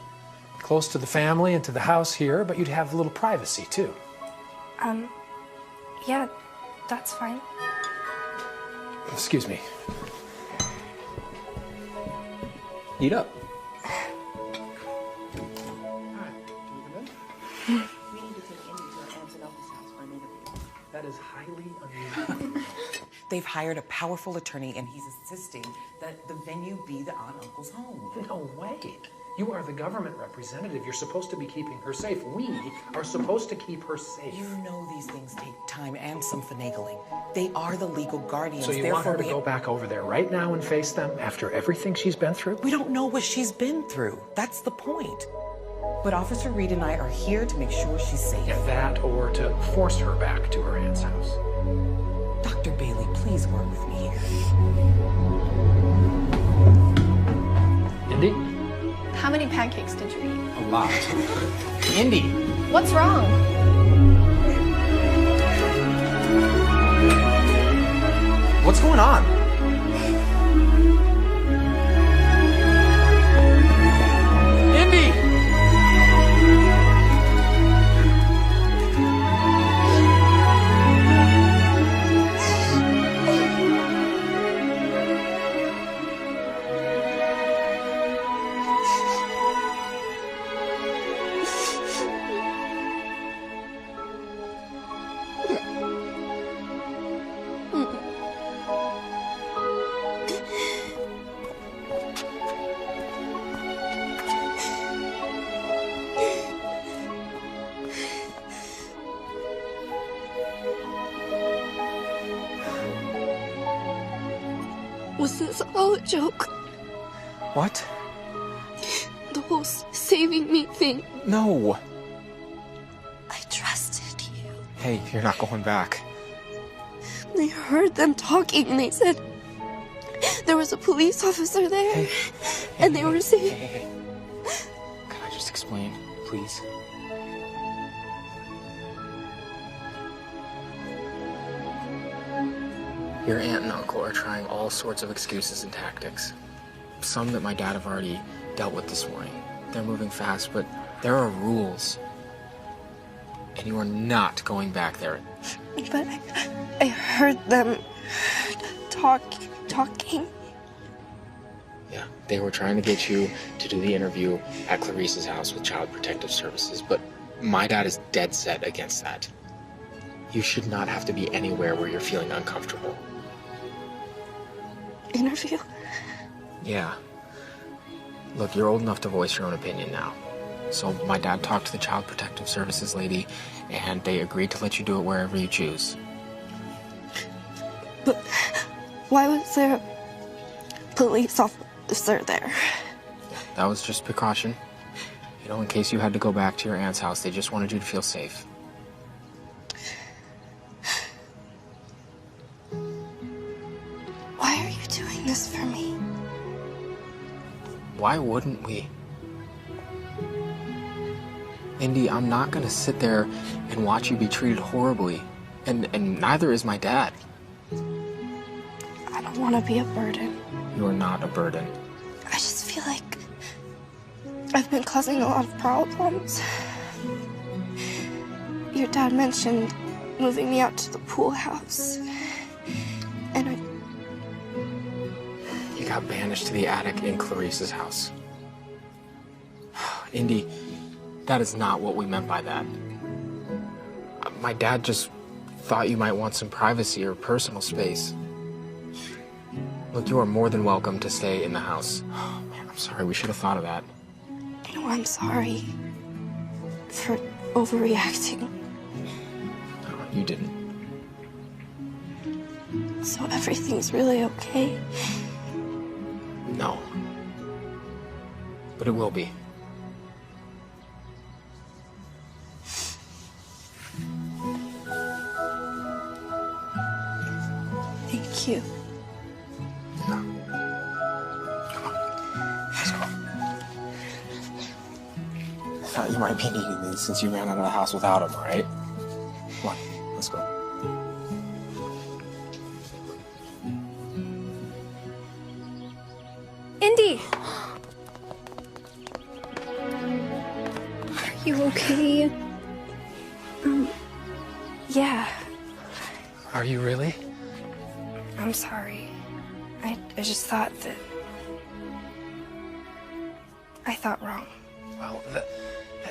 close to the family and to the house here, but you'd have a little privacy, too. Yeah, that's fine. Excuse me. Eat up. That is highly unusual. They've hired a powerful attorney, and he's insisting that the venue be the aunt and uncle's home. No way. You are the government representative. You're supposed to be keeping her safe. We are supposed to keep her safe. You know these things take time and some finagling. They are the legal guardians. So you want her to go back over there right now and face them after everything she's been through? We don't know what she's been through. That's the point. But Officer Reed and I are here to make sure she's safe. Yeah, that or to force her back to her aunt's house. Dr. Bailey, please work with me here. Indy? How many pancakes did you eat? A lot. Indy! What's wrong? What's going on? Indy! Was this all a joke? What? The whole saving me thing. No. I trusted you. Hey, you're not going back. I heard them talking and they said there was a police officer there and they were saying... Hey. Can I just explain, please? Your aunt and uncle are trying all sorts of excuses and tactics. Some that my dad have already dealt with this morning. They're moving fast, but there are rules. And you are not going back there. But I heard them talking. Yeah, they were trying to get you to do the interview at Clarice's house with Child Protective Services, but my dad is dead set against that. You should not have to be anywhere where you're feeling uncomfortable. Interview? Yeah. Look, you're old enough to voice your own opinion now. So my dad talked to the Child Protective Services lady, and they agreed to let you do it wherever you choose. But why was there a police officer there? That was just precaution. You know, in case you had to go back to your aunt's house, they just wanted you to feel safe. Why are you doing this for me? Why wouldn't we? Indy, I'm not gonna sit there and watch you be treated horribly. And neither is my dad. I don't want to be a burden. You are not a burden. I just feel like I've been causing a lot of problems. Your dad mentioned moving me out to the pool house. And You got banished to the attic in Clarice's house. Indy, that is not what we meant by that. My dad just thought you might want some privacy or personal space. Look, you are more than welcome to stay in the house. Oh, man, I'm sorry. We should have thought of that. no, I'm sorry for overreacting. No, you didn't. So everything's really okay? No. But it will be. Thank you. I thought you might be needing these since you ran out of the house without them, right? Come on, let's go. Indy! Are you okay? Yeah. Are you really? I'm sorry. I just thought that... I thought wrong. Well, that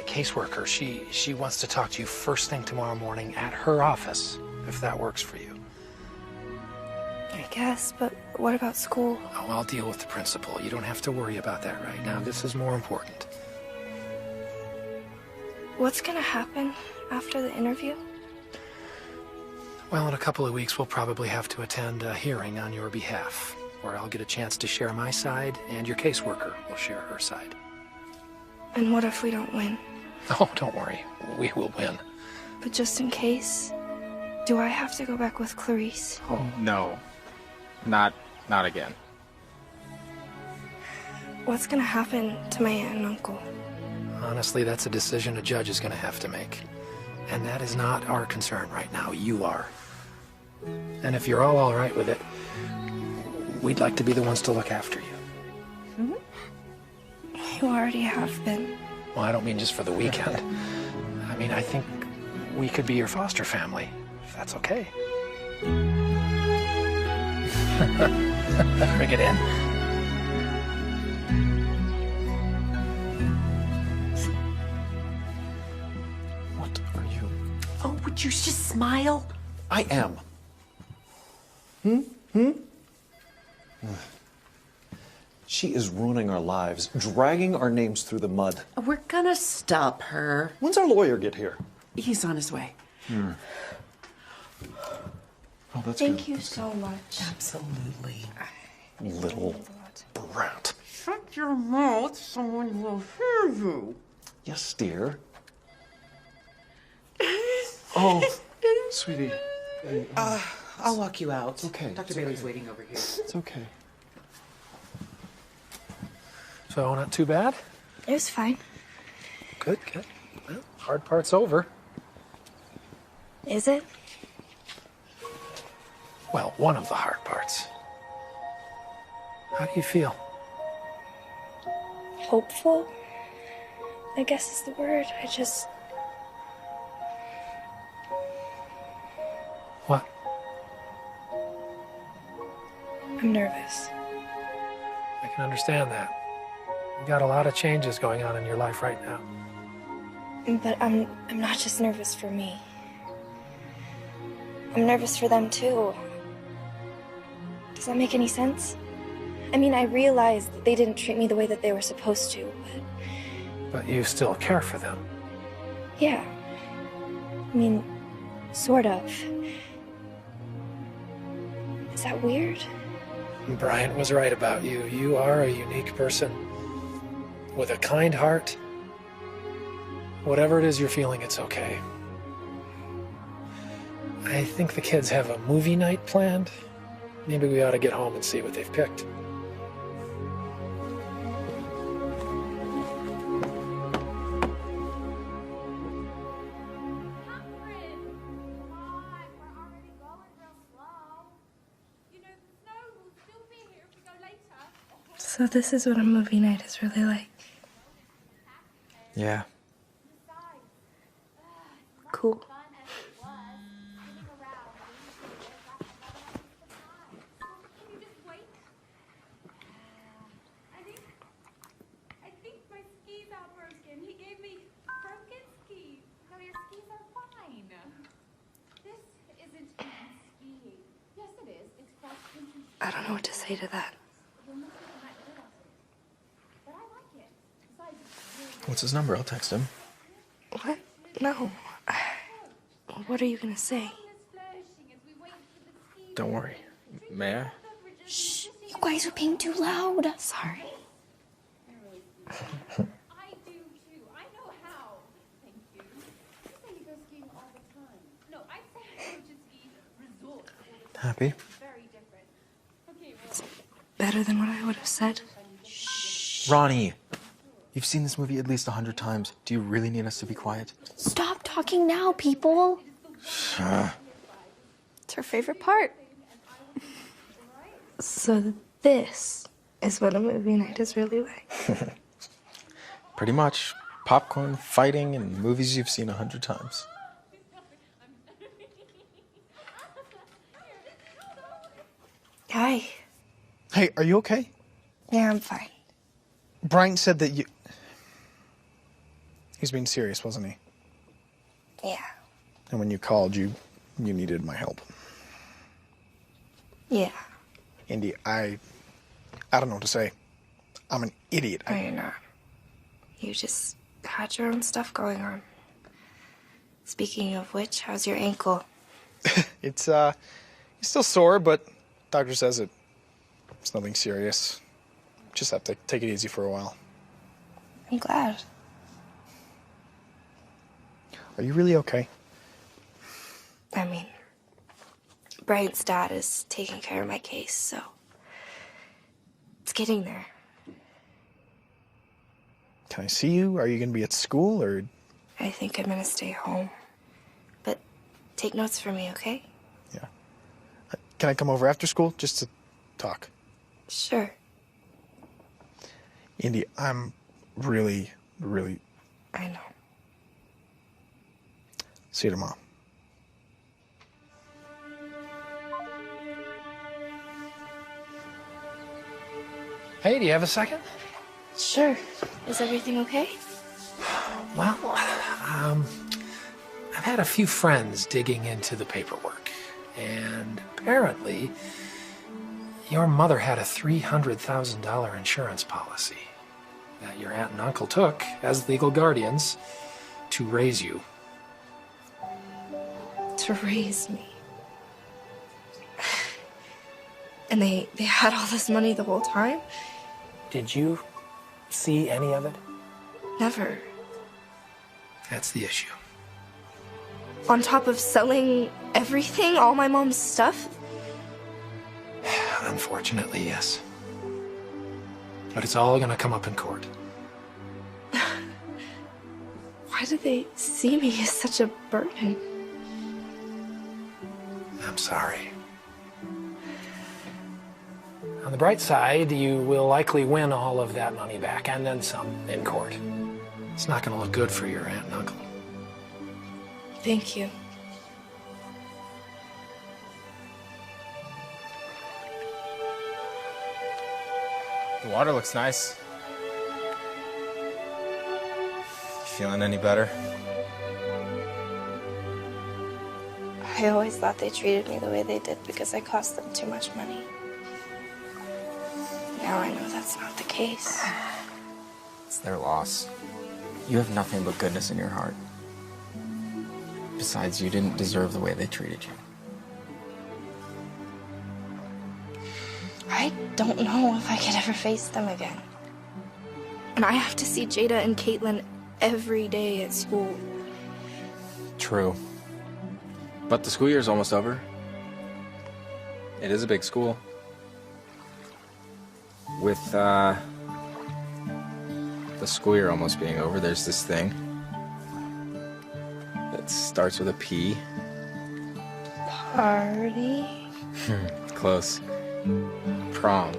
caseworker, she wants to talk to you first thing tomorrow morning at her office, if that works for you. I guess, but what about school? Oh, I'll deal with the principal. You don't have to worry about that right now. This is more important. What's gonna happen after the interview? Well, in a couple of weeks, we'll probably have to attend a hearing on your behalf, where I'll get a chance to share my side, and your caseworker will share her side. And what if we don't win? Oh, don't worry. We will win. But just in case, do I have to go back with Clarice? Oh, no. Not again. What's gonna happen to my aunt and uncle? Honestly, that's a decision a judge is going to have to make. And that is not our concern right now. You are. And if you're all right with it, we'd like to be the ones to look after you. You already have been. Well, I don't mean just for the weekend. I mean, I think we could be your foster family, if that's okay. Bring it in. What are you? Oh, would you just smile? I am. She is ruining our lives, dragging our names through the mud. We're gonna stop her. When's our lawyer get here? He's on his way. Oh, that's Thank good. you so much. Absolutely. Little brat. Shut your mouth, someone will hear you. Yes, dear. Oh, sweetie. I'll walk you out. It's okay. Dr. Bailey's waiting over here. It's okay. So, not too bad? It was fine. Good, good. Well, hard part's over. Is it? Well, one of the hard parts. How do you feel? Hopeful, I guess is the word. What? I'm nervous. I can understand that. You got a lot of changes going on in your life right now. But I'm not just nervous for me. I'm nervous for them too. Does that make any sense? I mean, I realize that they didn't treat me the way that they were supposed to, But you still care for them. yeah. I mean, sort of. Is that weird? Brian was right about you. You are a unique person with a kind heart. Whatever it is you're feeling, it's okay. I think the kids have a movie night planned. Maybe we ought to get home and see what they've picked. So this is what a movie night is really like. Yeah. Cool. I don't know what to say to that. What's his number? I'll text him. What? No. What are you gonna say? Don't worry. May I? Shh, you guys are being too loud. Sorry. Happy? It's better than what I would have said. Ronnie! You've seen this movie at least 100 times. Do you really need us to be quiet? Stop talking now, people. It's her favorite part. So this is what a movie night is really like. Pretty much. Popcorn, fighting, and movies you've seen 100 times. Hi. Hey, are you okay? Yeah, I'm fine. Brian said that you... He's being serious, wasn't he? Yeah. And when you called, you needed my help. Yeah. Indy, I don't know what to say. I'm an idiot. No, you're not. You just had your own stuff going on. Speaking of which, how's your ankle? It's still sore, but doctor says it's nothing serious. Just have to take it easy for a while. I'm glad. Are you really okay? I mean, Bryant's dad is taking care of my case, so it's getting there. Can I see you? Are you going to be at school, or? I think I'm gonna stay home. But take notes for me, okay? Yeah. Can I come over after school just to talk? Sure. Indy, I'm really, really... I know. See you tomorrow. Hey, do you have a second? Sure. Is everything okay? Well, I've had a few friends digging into the paperwork, and apparently your mother had a $300,000 insurance policy that your aunt and uncle took as legal guardians to raise you. To raise me. And they had all this money the whole time? Did you see any of it? Never. That's the issue. On top of selling everything, all my mom's stuff? Unfortunately, yes. But it's all gonna come up in court. Why do they see me as such a burden? I'm sorry. On the bright side, you will likely win all of that money back, and then some, in court. It's not gonna look good for your aunt and uncle. Thank you. The water looks nice. Feeling any better? I always thought they treated me the way they did because I cost them too much money. Now I know that's not the case. It's their loss. You have nothing but goodness in your heart. Besides, you didn't deserve the way they treated you. I don't know if I could ever face them again. And I have to see Jada and Caitlin every day at school. True. But the school year's almost over. It is a big school. With, the school year almost being over, there's this thing that starts with a P. Party? Close. Prom.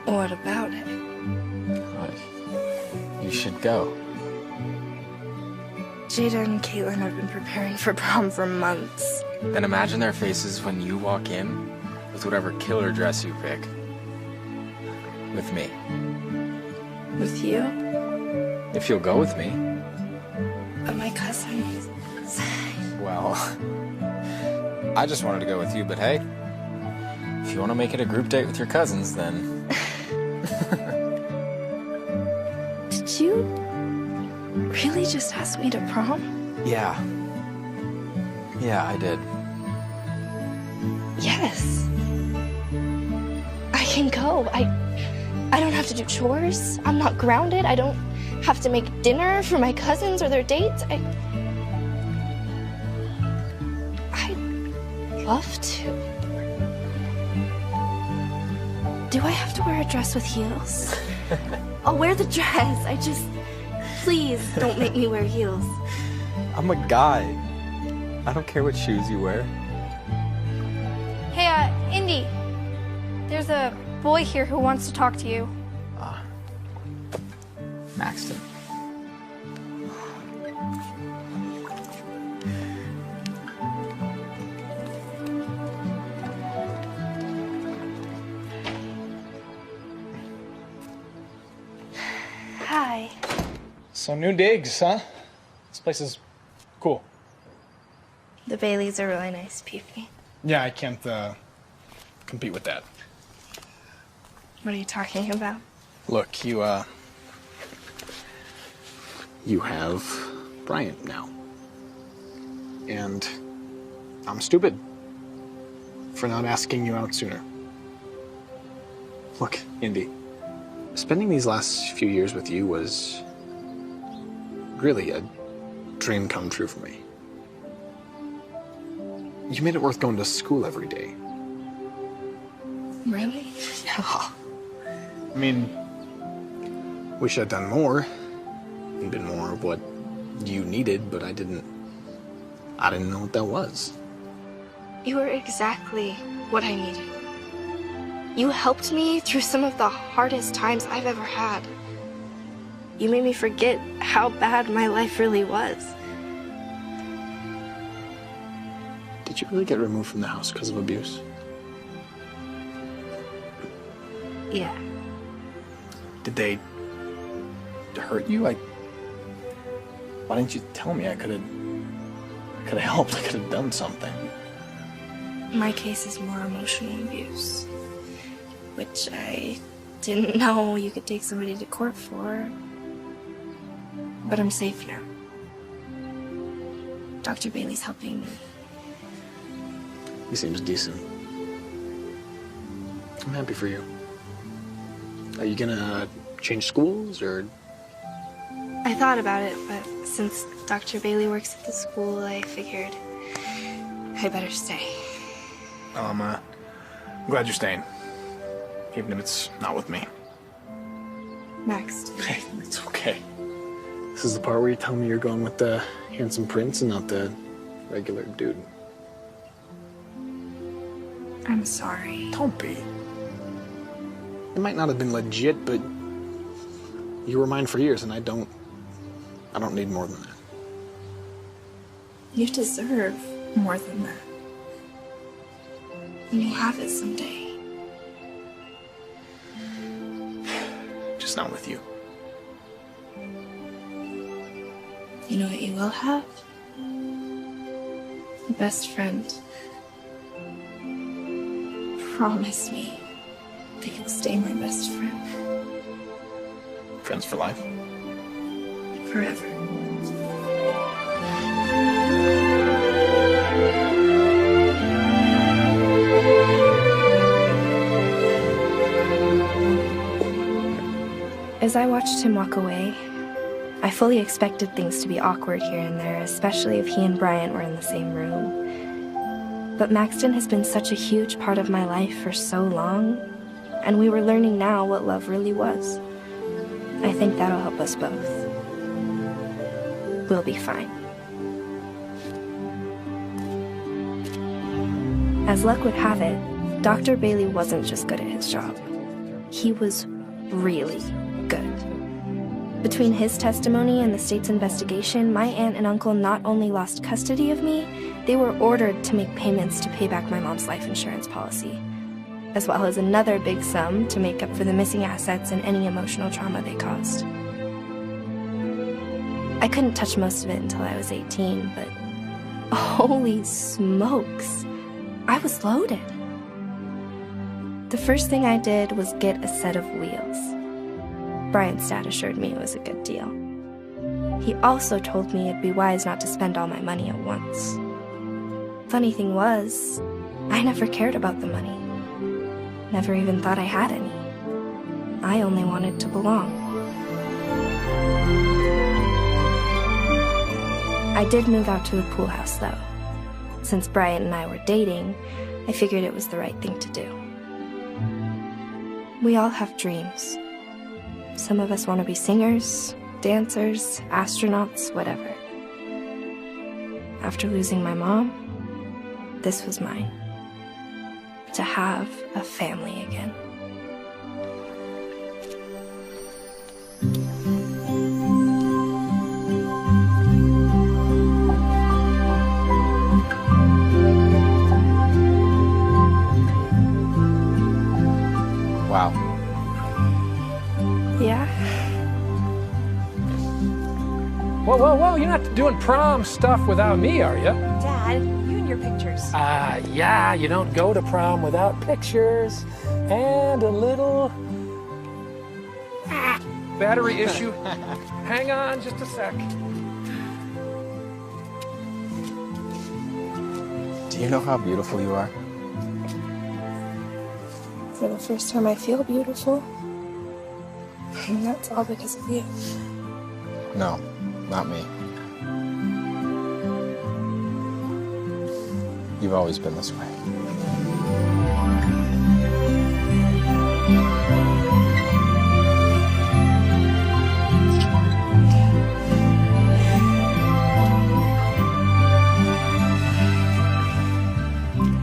What about it? You should go. Jada and Caitlin have been preparing for prom for months. Then imagine their faces when you walk in with whatever killer dress you pick. With me. With you? If you'll go with me. But my cousins. Well, I just wanted to go with you, but hey, if you want to make it a group date with your cousins, then... Did you really just ask me to prom? Yeah. Yeah, I did. Yes. I can go. I don't have to do chores. I'm not grounded. I don't have to make dinner for my cousins or their dates. I'd love to. Do I have to wear a dress with heels? I'll wear the dress. Please don't make me wear heels. I'm a guy. I don't care what shoes you wear. Hey, Indy. There's a boy here who wants to talk to you. Maxton. Hi. Some new digs, huh? This place is cool. The Baileys are really nice people. Yeah, I can't compete with that. What are you talking about? Look, you have Bryant now. And I'm stupid for not asking you out sooner. Look, Indy, spending these last few years with you was really a dream come true for me. You made it worth going to school every day. Really? Yeah. I mean, wish I'd done more and been more of what you needed, but I didn't know what that was. You were exactly what I needed. You helped me through some of the hardest times I've ever had. You made me forget how bad my life really was. Did you really get removed from the house because of abuse? Yeah. Did they hurt you? Why didn't you tell me? I could have helped. I could have done something. My case is more emotional abuse, which I didn't know you could take somebody to court for. But I'm safe now. Dr. Bailey's helping me. He seems decent. I'm happy for you. Are you gonna change schools, or? I thought about it, but since Dr. Bailey works at the school, I figured I better stay. Well, I'm glad you're staying, even if it's not with me. Max. Hey, it's okay. This is the part where you tell me you're going with the handsome prince and not the regular dude. I'm sorry. Don't be. It might not have been legit, but you were mine for years, and I don't need more than that. You deserve more than that. And you'll have it someday. Just not with you. You know what you will have? A best friend. Promise me that you'll stay my best friend. Friends for life. Forever. As I watched him walk away, I fully expected things to be awkward here and there, especially if he and Bryant were in the same room. But Maxton has been such a huge part of my life for so long, and we were learning now what love really was. I think that'll help us both. We'll be fine. As luck would have it, Dr. Bailey wasn't just good at his job. He was really good. Between his testimony and the state's investigation, my aunt and uncle not only lost custody of me, they were ordered to make payments to pay back my mom's life insurance policy, as well as another big sum to make up for the missing assets and any emotional trauma they caused. I couldn't touch most of it until I was 18, but holy smokes, I was loaded. The first thing I did was get a set of wheels. Bryant's dad assured me it was a good deal. He also told me it'd be wise not to spend all my money at once. Funny thing was, I never cared about the money. Never even thought I had any. I only wanted to belong. I did move out to a pool house, though. Since Bryant and I were dating, I figured it was the right thing to do. We all have dreams. Some of us want to be singers, dancers, astronauts, whatever. After losing my mom, this was mine. To have a family again. Wow. Yeah? Whoa, whoa, whoa, you're not doing prom stuff without me, are you? Dad, you and your pictures. Yeah, you don't go to prom without pictures and a little battery issue. Hang on just a sec. Do you know how beautiful you are? For the first time, I feel beautiful. And that's all because of you. No, not me. You've always been this way.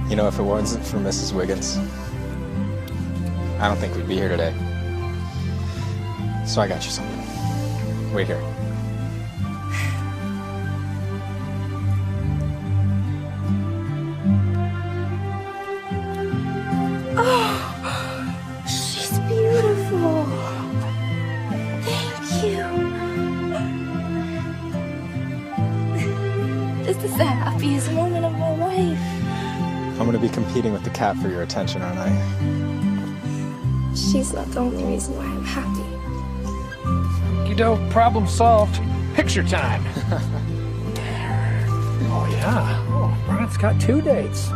You know, if it wasn't for Mrs. Wiggins, I don't think we'd be here today. So I got you something. Wait here. Oh, she's beautiful. Thank you. This is the happiest moment of my life. I'm gonna be competing with the cat for your attention, aren't I? She's not the only reason why I'm happy. Okey-doke, problem solved. Picture time. Oh, yeah. Oh, Bryant's got 2 dates.